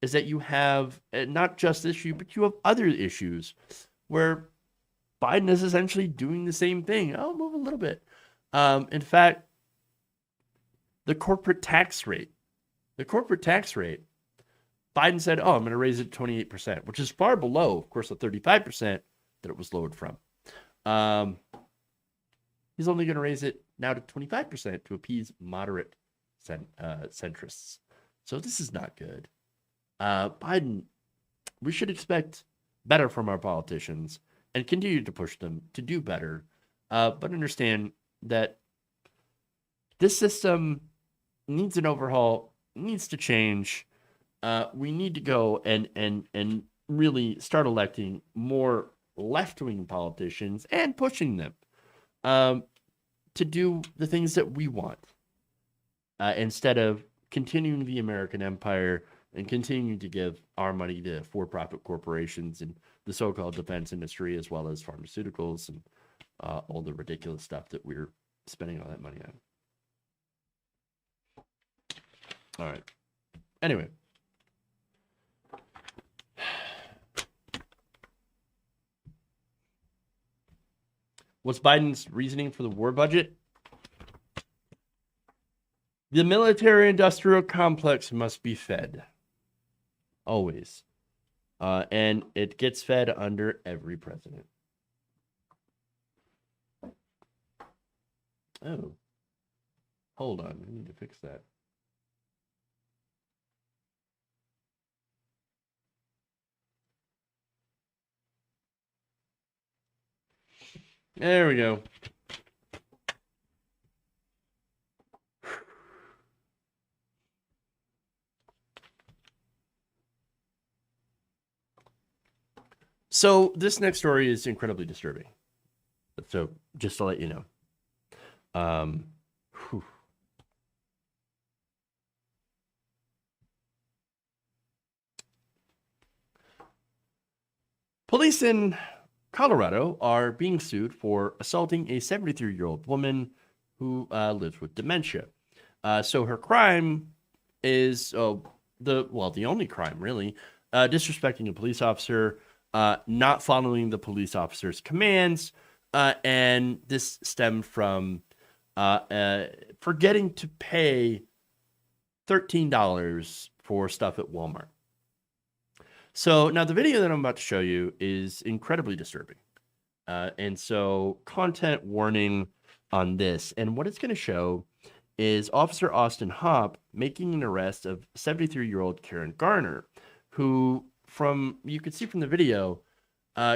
[SPEAKER 2] is that you have not just this issue, but you have other issues where Biden is essentially doing the same thing. I'll move a little bit. In fact, the corporate tax rate, Biden said, I'm going to raise it to 28%, which is far below, of course, the 35% that it was lowered from. He's only going to raise it now to 25% to appease moderate centrists. So this is not good. Biden, we should expect better from our politicians and continue to push them to do better. But understand that this system needs an overhaul, needs to change. We need to go and really start electing more left-wing politicians and pushing them to do the things that we want instead of continuing the American empire and continuing to give our money to for-profit corporations and the so-called defense industry, as well as pharmaceuticals and all the ridiculous stuff that we're spending all that money on. All right. Anyway. What's Biden's reasoning for the war budget? The military-industrial complex must be fed. Always. And it gets fed under every president. Oh. Hold on. I need to fix that. There we go. So this next story is incredibly disturbing. So just to let you know. Police in Colorado are being sued for assaulting a 73-year-old woman who lives with dementia. So her crime is the only crime really, disrespecting a police officer, not following the police officer's commands, and this stemmed from forgetting to pay $13 for stuff at Walmart. So now the video that I'm about to show you is incredibly disturbing. And so content warning on this. And what it's going to show is Officer Austin Hopp making an arrest of 73-year-old Karen Garner, who you can see from the video,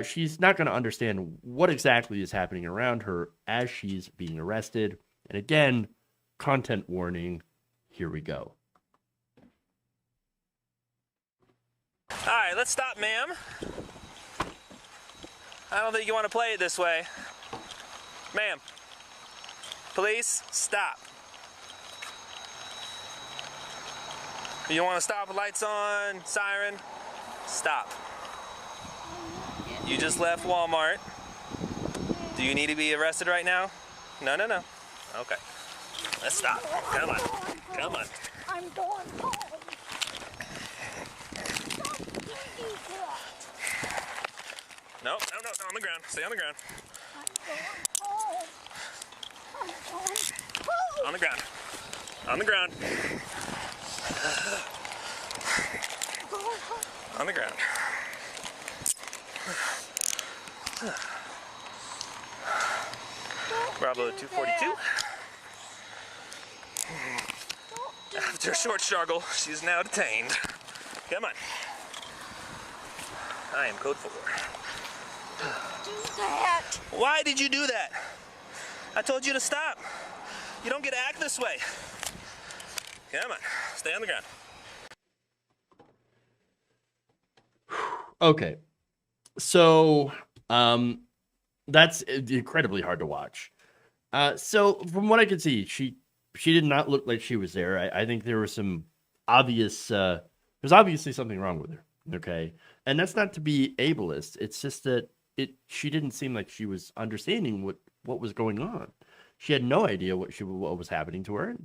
[SPEAKER 2] she's not going to understand what exactly is happening around her as she's being arrested. And again, content warning. Here we go.
[SPEAKER 3] All right, let's stop, ma'am. I don't think you want to play it this way. Ma'am, police, stop. You want to stop with lights on, siren? Stop. You just left Walmart. Do you need to be arrested right now? No. Okay. Let's stop. Come on. Come on.
[SPEAKER 4] I'm going home.
[SPEAKER 3] No, on the ground. Stay on the ground.
[SPEAKER 4] I'm going home.
[SPEAKER 3] On the ground. On the ground. On the ground. Bravo 242. After a short struggle, she's now detained. Come on. I am code 4.
[SPEAKER 4] Do that.
[SPEAKER 3] Why did you do that? I told you to stop. You don't get to act this way. Come on, stay on the ground.
[SPEAKER 2] Okay. So, that's incredibly hard to watch. So from what I could see, she did not look like she was there. I think there was some obvious, there's obviously something wrong with her. Okay. And that's not to be ableist. It's just that she didn't seem like she was understanding what was going on. She had no idea what was happening to her.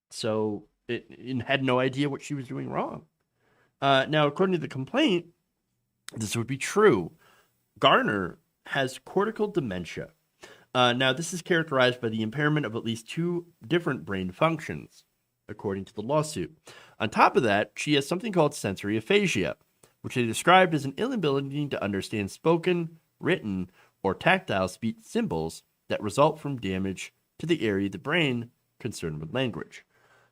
[SPEAKER 2] So it had no idea what she was doing wrong. Now, according to the complaint, this would be true. Garner has cortical dementia. Now, this is characterized by the impairment of at least 2 different brain functions, according to the lawsuit. On top of that, she has something called sensory aphasia, which they described as an inability to understand spoken, written, or tactile speech symbols that result from damage to the area of the brain concerned with language.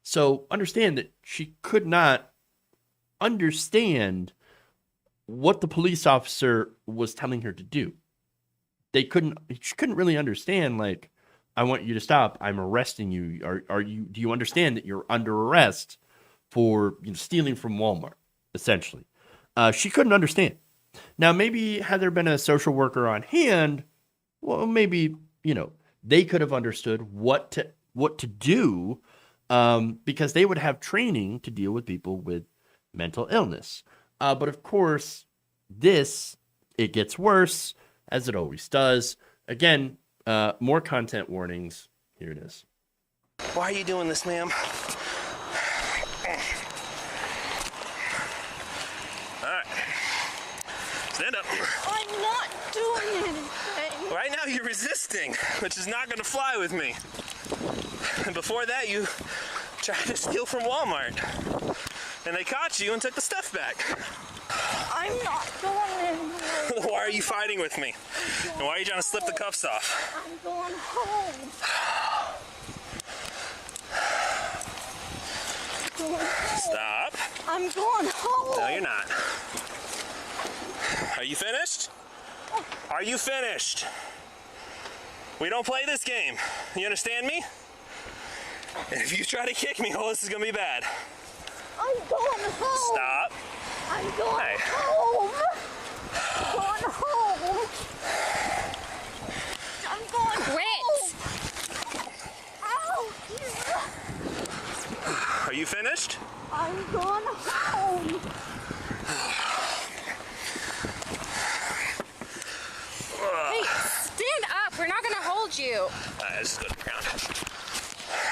[SPEAKER 2] So understand that she could not understand what the police officer was telling her to do. She couldn't really understand, like, I want you to stop. I'm arresting you. Do you understand that you're under arrest for stealing from Walmart, essentially? She couldn't understand. Now, maybe had there been a social worker on hand, well, maybe, they could have understood what to do, because they would have training to deal with people with mental illness. But of course, it gets worse, as it always does. Again, more content warnings. Here it is.
[SPEAKER 3] Why are you doing this, ma'am? All right. Stand up.
[SPEAKER 4] I'm not doing anything.
[SPEAKER 3] Right now you're resisting, which is not going to fly with me. And before that, you tried to steal from Walmart. And they caught you and took the stuff back.
[SPEAKER 4] I'm not going anywhere.
[SPEAKER 3] Why are you fighting with me? And why are you trying to slip the cuffs off?
[SPEAKER 4] I'm going home.
[SPEAKER 3] Stop.
[SPEAKER 4] I'm going home.
[SPEAKER 3] No, you're not. Are you finished? Are you finished? We don't play this game. You understand me? And if you try to kick me, oh, this is gonna be bad.
[SPEAKER 4] I'm going home.
[SPEAKER 3] Stop.
[SPEAKER 4] I'm going
[SPEAKER 3] Hey.
[SPEAKER 4] home. I'm going home. I'm going
[SPEAKER 5] Quit.
[SPEAKER 4] home. Ow.
[SPEAKER 3] Are you finished?
[SPEAKER 4] I'm going home.
[SPEAKER 5] Hey, stand up. We're not gonna hold you.
[SPEAKER 3] All right, let's go to the ground.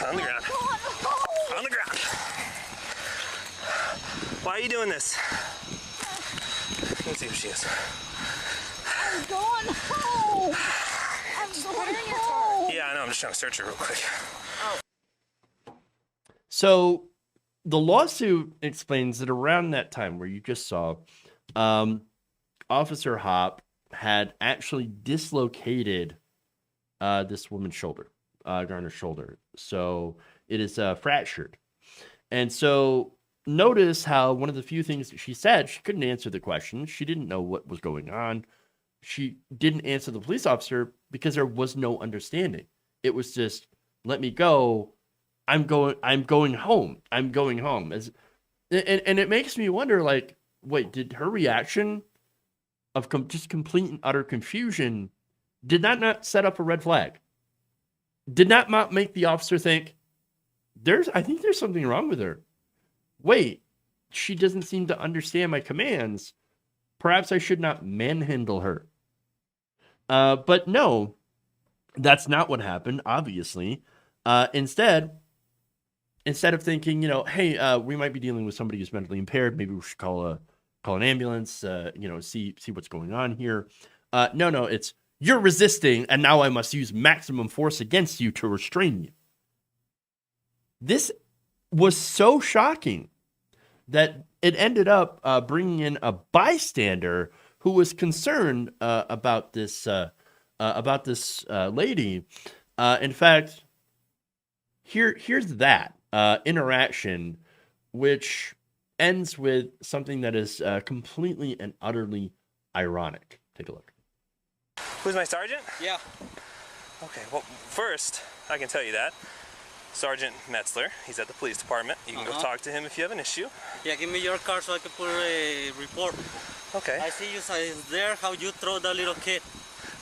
[SPEAKER 3] On the ground.
[SPEAKER 4] Going home.
[SPEAKER 3] On the ground. Why are you doing this? Let's see who she is.
[SPEAKER 4] I'm going home. I'm going home.
[SPEAKER 3] Yeah, I know. I'm just trying to search her real quick.
[SPEAKER 2] So the lawsuit explains that around that time where you just saw, Officer Hop had actually dislocated this woman's shoulder, Garner's shoulder. So it is fractured. And so notice how one of the few things that she said, she couldn't answer the question. She didn't know what was going on. She didn't answer the police officer because there was no understanding. It was just, let me go. I'm going home. I'm going home. And it makes me wonder, like, wait, did her reaction of just complete and utter confusion, did that not set up a red flag? Did that not make the officer think, I think there's something wrong with her. Wait, she doesn't seem to understand my commands. Perhaps I should not manhandle her. But no, that's not what happened, obviously. Instead of thinking, hey, we might be dealing with somebody who's mentally impaired. Maybe we should call an ambulance, see what's going on here. No, it's you're resisting, and now I must use maximum force against you to restrain you. This was so shocking that it ended up bringing in a bystander who was concerned about this lady. In fact, here's that interaction, which ends with something that is completely and utterly ironic. Take a look.
[SPEAKER 3] Who's my sergeant?
[SPEAKER 6] Yeah.
[SPEAKER 3] Okay, well, first, I can tell you that. Sergeant Metzler, he's at the police department. You can go talk to him if you have an issue.
[SPEAKER 6] Yeah, give me your car so I can put a report.
[SPEAKER 3] Okay.
[SPEAKER 6] I see you there, how you throw the little kid.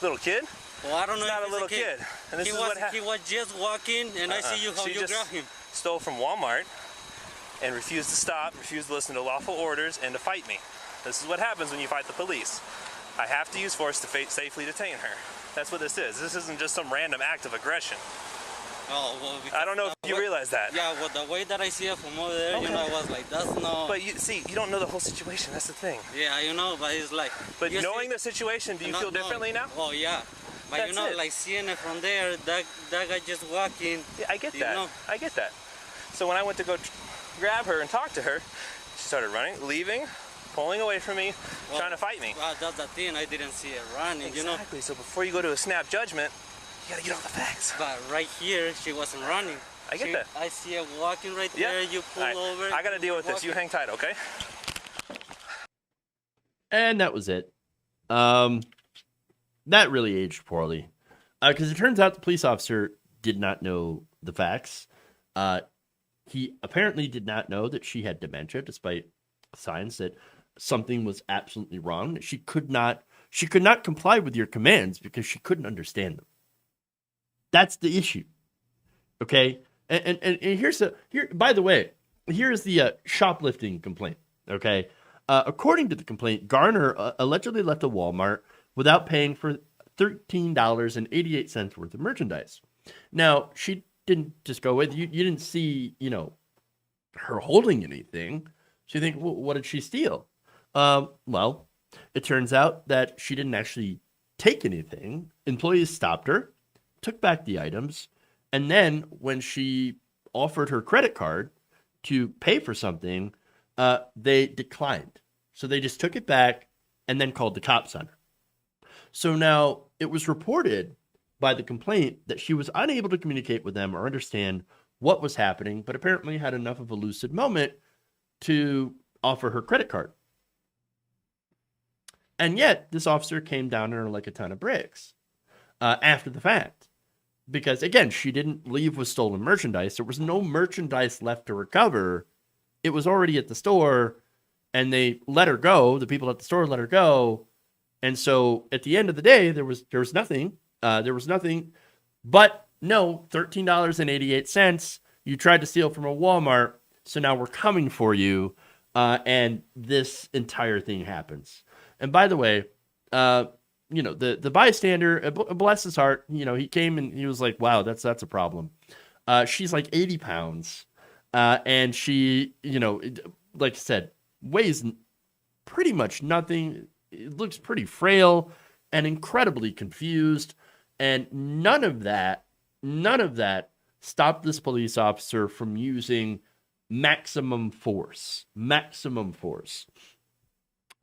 [SPEAKER 3] Little kid?
[SPEAKER 6] Well, I don't know
[SPEAKER 3] He's not
[SPEAKER 6] if
[SPEAKER 3] a little
[SPEAKER 6] it's
[SPEAKER 3] kid. And this
[SPEAKER 6] he
[SPEAKER 3] is what happened.
[SPEAKER 6] He was just walking, and I see you how
[SPEAKER 3] She
[SPEAKER 6] you
[SPEAKER 3] just
[SPEAKER 6] grab him.
[SPEAKER 3] stole from Walmart and refused to stop, refused to listen to lawful orders, and to fight me. This is what happens when you fight the police. I have to use force to safely detain her. That's what this is. This isn't just some random act of aggression.
[SPEAKER 6] Oh, well,
[SPEAKER 3] I don't know if you realize that.
[SPEAKER 6] Yeah, well, the way that I see it from over there,
[SPEAKER 3] Okay.
[SPEAKER 6] I was like, that's no...
[SPEAKER 3] But you don't know the whole situation. That's the thing.
[SPEAKER 6] Yeah, but it's like...
[SPEAKER 3] But knowing the situation, do you feel differently now?
[SPEAKER 6] Oh, yeah. But
[SPEAKER 3] That's it.
[SPEAKER 6] like seeing it from there, that guy just walking.
[SPEAKER 3] Yeah, I get that. I get that. So when I went to go grab her and talk to her, she started running, leaving, pulling away from me, trying to fight me.
[SPEAKER 6] Well, that's the thing. I didn't see it running,
[SPEAKER 3] Exactly. So before you go to a snap judgment, you gotta get all the facts.
[SPEAKER 6] But right here, she wasn't running.
[SPEAKER 3] I get that.
[SPEAKER 6] I see her walking right there. You pull over.
[SPEAKER 3] I gotta deal with this. You hang tight, okay?
[SPEAKER 2] And that was it. That really aged poorly. Because it turns out the police officer did not know the facts. He apparently did not know that she had dementia, despite signs that something was absolutely wrong. She could not comply with your commands because she couldn't understand them. That's the issue. Okay? And by the way, here's the shoplifting complaint. Okay? According to the complaint, Garner allegedly left a Walmart without paying for $13.88 worth of merchandise. Now, she didn't just go with you. You didn't see, her holding anything. So you think, well, what did she steal? Well, it turns out that she didn't actually take anything. Employees stopped her, took back the items, and then when she offered her credit card to pay for something, they declined. So they just took it back and then called the cops on her. So now it was reported by the complaint that she was unable to communicate with them or understand what was happening, but apparently had enough of a lucid moment to offer her credit card. And yet, this officer came down on her like a ton of bricks after the fact. Because, again, she didn't leave with stolen merchandise. There was no merchandise left to recover. It was already at the store, and they let her go. The people at the store let her go. And so, at the end of the day, there was nothing. There was nothing. But, no, $13.88. You tried to steal from a Walmart, so now we're coming for you. And this entire thing happens. And by the way, the bystander, bless his heart, he came and he was like, wow, that's a problem. She's like 80 pounds. And she, like I said, weighs pretty much nothing. It looks pretty frail and incredibly confused. And none of that stopped this police officer from using maximum force.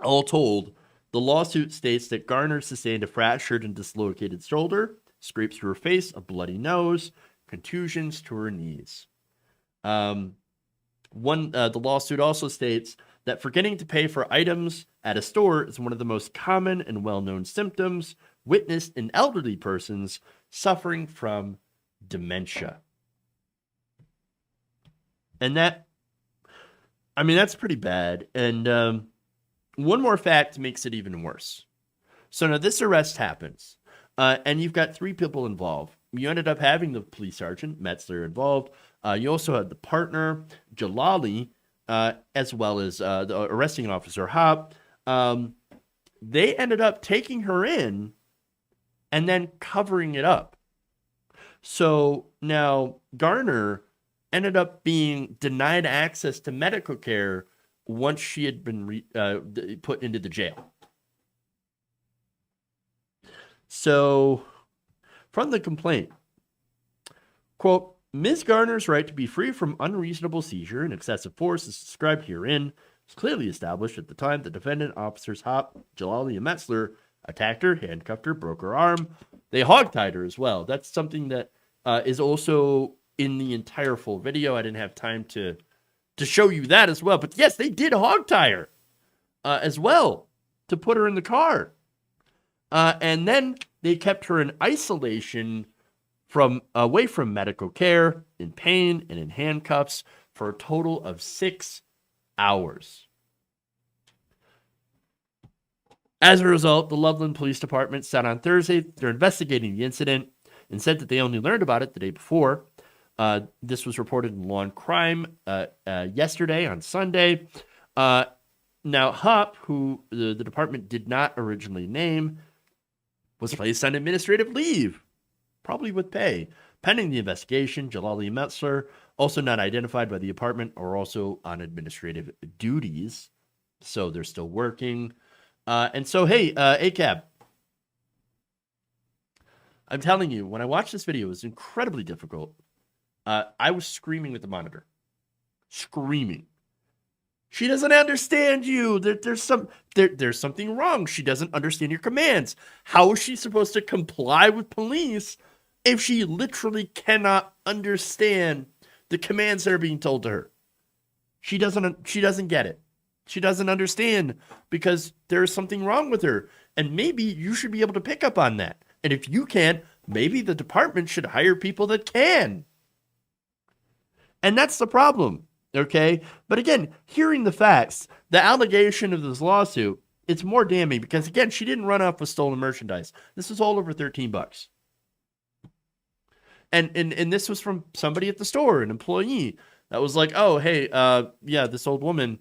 [SPEAKER 2] All told, the lawsuit states that Garner sustained a fractured and dislocated shoulder, scrapes to her face, a bloody nose, contusions to her knees. The lawsuit also states that forgetting to pay for items at a store is one of the most common and well-known symptoms witnessed in elderly persons suffering from dementia. And that's pretty bad. And one more fact makes it even worse. So now this arrest happens, and you've got 3 people involved. You ended up having the police sergeant, Metzler, involved. You also had the partner, Jalali, as well as the arresting officer, Hop. They ended up taking her in and then covering it up. So now Garner ended up being denied access to medical care once she had been put into the jail. So, from the complaint, quote, Ms. Garner's right to be free from unreasonable seizure and excessive force is described herein was clearly established at the time the defendant officers Hop, Jalali, and Metzler attacked her, handcuffed her, broke her arm. They hogtied her as well. That's something that is also in the entire full video. I didn't have time to show you that as well. But yes, they did hogtie her as well to put her in the car. And then they kept her in isolation away from medical care, in pain, and in handcuffs for a total of 6 hours. As a result, the Loveland Police Department said on Thursday they're investigating the incident and said that they only learned about it the day before. This was reported in Law and Crime yesterday on Sunday. Now, Hop, who the department did not originally name, was placed on administrative leave, probably with pay. Pending the investigation, Jalali and Metzler, also not identified by the department, are also on administrative duties. So they're still working. And so, hey, ACAB, I'm telling you, when I watched this video, it was incredibly difficult. I was screaming at the monitor. Screaming. She doesn't understand you. There's something wrong. She doesn't understand your commands. How is she supposed to comply with police if she literally cannot understand the commands that are being told to her? She doesn't get it. She doesn't understand because there is something wrong with her. And maybe you should be able to pick up on that. And if you can't, maybe the department should hire people that can. And that's the problem, okay? But again, hearing the facts, the allegation of this lawsuit, it's more damning because, again, she didn't run off with stolen merchandise. This was all over $13. And this was from somebody at the store, an employee, that was like, oh, hey, yeah, this old woman,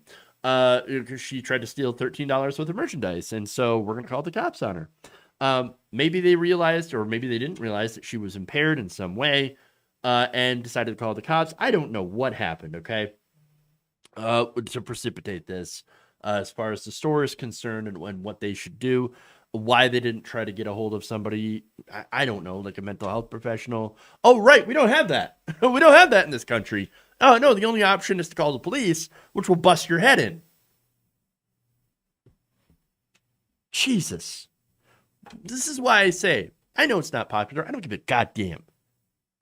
[SPEAKER 2] she tried to steal $13 worth of merchandise, and so we're going to call the cops on her. Maybe they realized, or maybe they didn't realize, that she was impaired in some way, and decided to call the cops. I don't know what happened, okay, to precipitate this, as far as the store is concerned and what they should do. Why they didn't try to get a hold of somebody, I don't know, like a mental health professional. Oh, right, we don't have that. We don't have that in this country. Oh, no, the only option is to call the police, which will bust your head in. Jesus. This is why I say, I know it's not popular. I don't give a goddamn.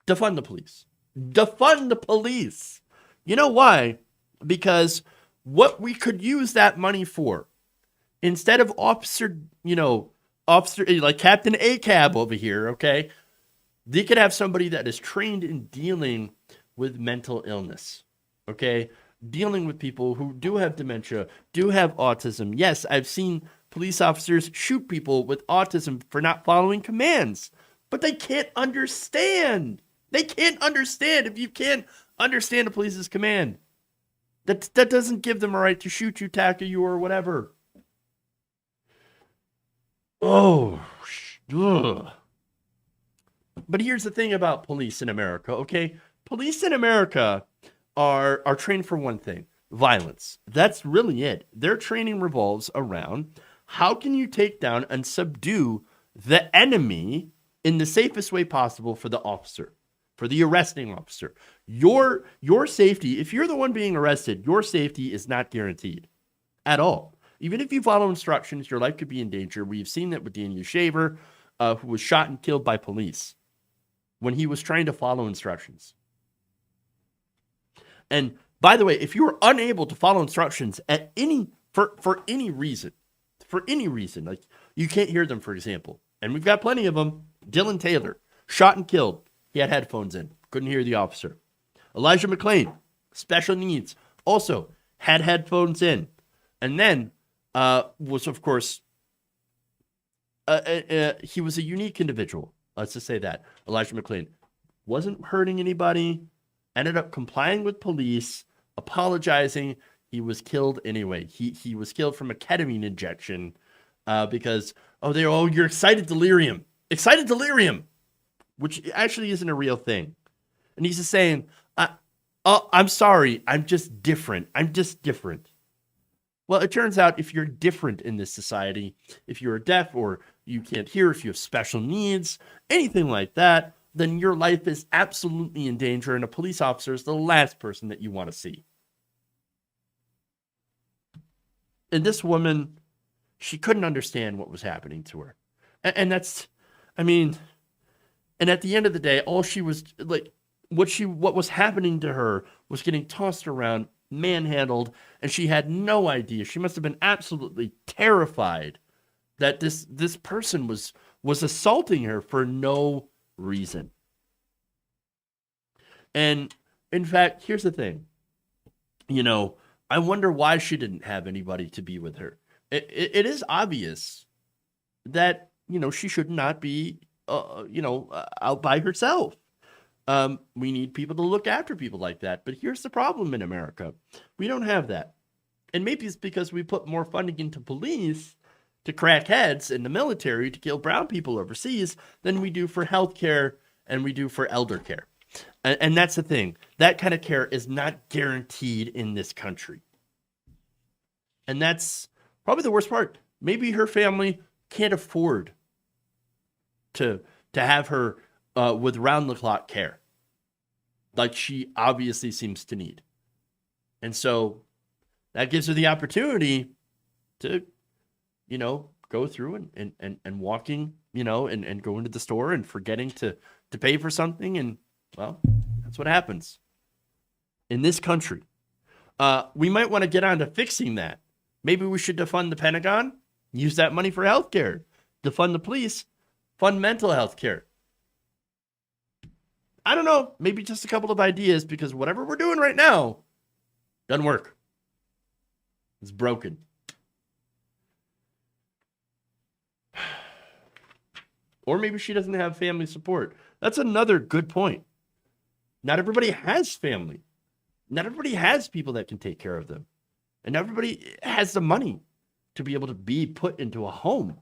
[SPEAKER 2] Defund the police. Defund the police. You know why? Because what we could use that money for, instead of officer like Captain ACAB over here, okay, they could have somebody that is trained in dealing with mental illness, okay, dealing with people who do have dementia, do have autism. Yes, I've seen police officers shoot people with autism for not following commands, but they can't understand. They can't understand if you can't understand a police's command. That doesn't give them a right to shoot you, tackle you, or whatever. Oh, ugh. But here's the thing about police in America, okay? Police in America are trained for one thing: violence. That's really it. Their training revolves around how can you take down and subdue the enemy in the safest way possible for the officer, for the arresting officer. Your safety, if you're the one being arrested, your safety is not guaranteed at all. Even if you follow instructions, your life could be in danger. We've seen that with Daniel Shaver, who was shot and killed by police when he was trying to follow instructions. And by the way, if you are unable to follow instructions at for any reason, like you can't hear them, for example, and we've got plenty of them. Dylan Taylor, shot and killed. He had headphones in, couldn't hear the officer. Elijah McClain, special needs, also had headphones in, and then was, of course, he was a unique individual. Let's just say that. Elijah McClain wasn't hurting anybody, ended up complying with police, apologizing. He was killed anyway. He was killed from a ketamine injection because, you're excited delirium. Excited delirium, which actually isn't a real thing. And he's just saying, I'm sorry, I'm just different. I'm just different. Well, it turns out if you're different in this society, if you're deaf or you can't hear, if you have special needs, anything like that, then your life is absolutely in danger, and a police officer is the last person that you want to see. And this woman, she couldn't understand what was happening to her. And that's, and at the end of the day, all she was like, what was happening to her was getting tossed around, manhandled, and she had no idea. She must have been absolutely terrified that this person was assaulting her for no reason. And in fact, here's the thing. I wonder why she didn't have anybody to be with her. It is obvious that, she should not be, out by herself. We need people to look after people like that. But here's the problem in America. We don't have that. And maybe it's because we put more funding into police to crack heads in the military to kill brown people overseas than we do for healthcare and we do for elder care. And that's the thing. That kind of care is not guaranteed in this country. And that's probably the worst part. Maybe her family can't afford to have her with round-the-clock care like she obviously seems to need. And so that gives her the opportunity to, go through and walking, and go into the store and forgetting to pay for something. And, well, that's what happens in this country. We might want to get on to fixing that. Maybe we should defund the Pentagon, use that money for healthcare, defund the police, fund mental health care. I don't know, maybe just a couple of ideas, because whatever we're doing right now doesn't work. It's broken. Or maybe she doesn't have family support. That's another good point. Not everybody has family. Not everybody has people that can take care of them. And not everybody has the money to be able to be put into a home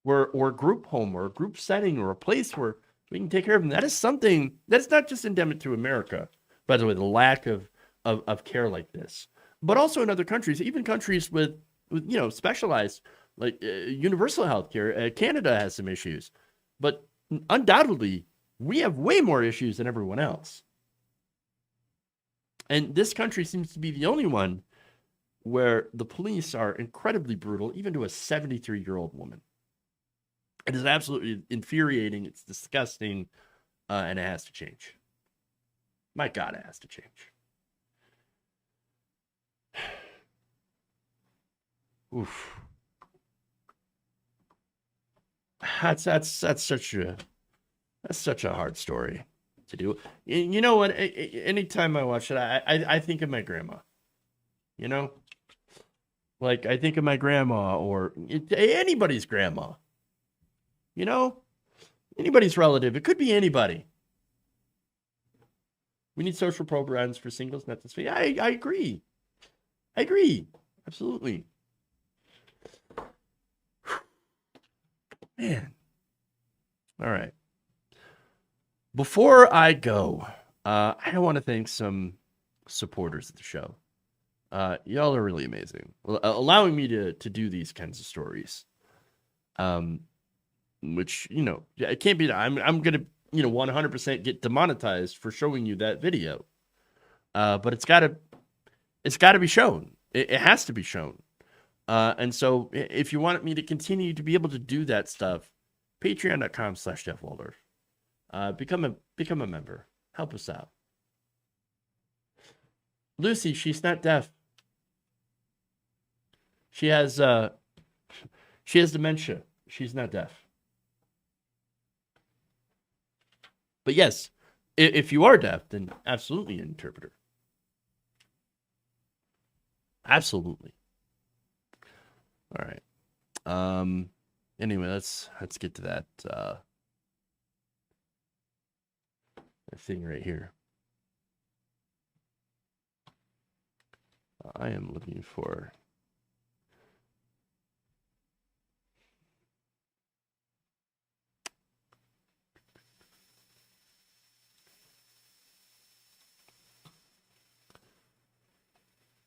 [SPEAKER 2] or a group home or a group setting or a place where we can take care of them. That is something that's not just endemic to America, by the way, the lack of care like this, but also in other countries, even countries with specialized, like universal health care. Canada has some issues, but undoubtedly we have way more issues than everyone else. And this country seems to be the only one where the police are incredibly brutal, even to a 73-year-old woman. It is absolutely infuriating. It's disgusting, and it has to change. My God, it has to change. Oof. That's such a hard story to do. You know what? Anytime I watch it, I think of my grandma. You know, like I think of my grandma or anybody's grandma. You know, anybody's relative. It could be anybody. We need social programs for singles, not this. I agree. I agree. Absolutely. Man. All right. Before I go, I want to thank some supporters of the show. Y'all are really amazing. Allowing me to do these kinds of stories. Which, it can't be. I'm going to, 100% get demonetized for showing you that video. But it's got to be shown. It has to be shown. And so if you want me to continue to be able to do that stuff, patreon.com/JeffWaldorf. Become a member. Help us out. Lucy, she's not deaf. She has dementia. She's not deaf. But yes, if you are deaf, then absolutely an interpreter. Absolutely. All right. Anyway, let's get to that thing right here. I am looking for.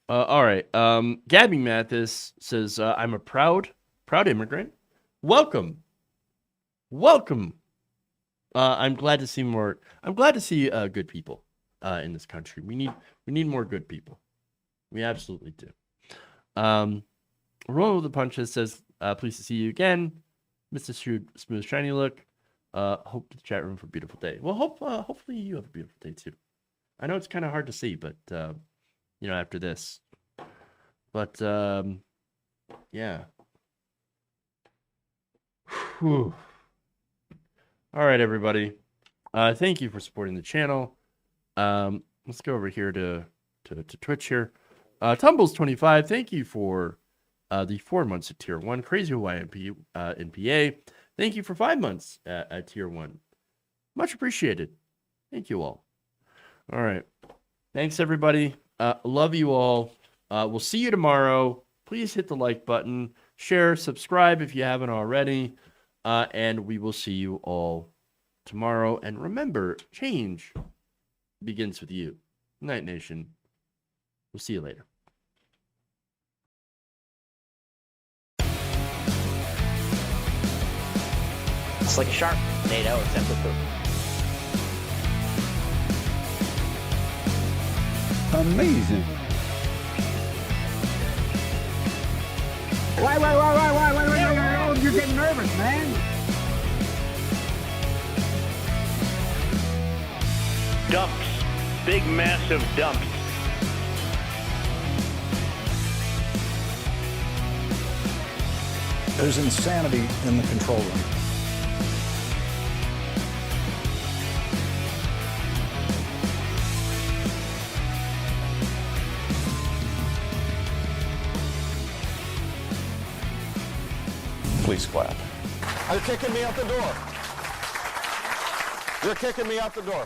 [SPEAKER 2] All right. Gabby Mathis says, I'm a proud immigrant. Welcome. I'm glad to see more. I'm glad to see good people in this country. We need more good people. We absolutely do. Rolling with the Punches says, pleased to see you again. Mr. Smooth Shiny Look. Hope to the chat room for a beautiful day. Well, hopefully you have a beautiful day too. I know it's kind of hard to see, but after this. But yeah. Whew. All right, everybody. Thank you for supporting the channel. Let's go over here to Twitch here. Tumbles25, thank you for the 4 months at Tier 1. Crazy Hawaiian NPA, thank you for 5 months at Tier 1. Much appreciated. Thank you all. All right. Thanks, everybody. Love you all. We'll see you tomorrow. Please hit the like button. Share, subscribe if you haven't already. And we will see you all tomorrow. And remember, change begins with you. Night Nation. We'll see you later.
[SPEAKER 1] It's like a shark, NATO, except with poop.
[SPEAKER 7] Amazing. Wait, you're getting nervous, man.
[SPEAKER 8] Dumps. Big, massive dumps.
[SPEAKER 7] There's insanity in the control room.
[SPEAKER 9] Please clap. You're kicking me out the door. You're kicking me out the door.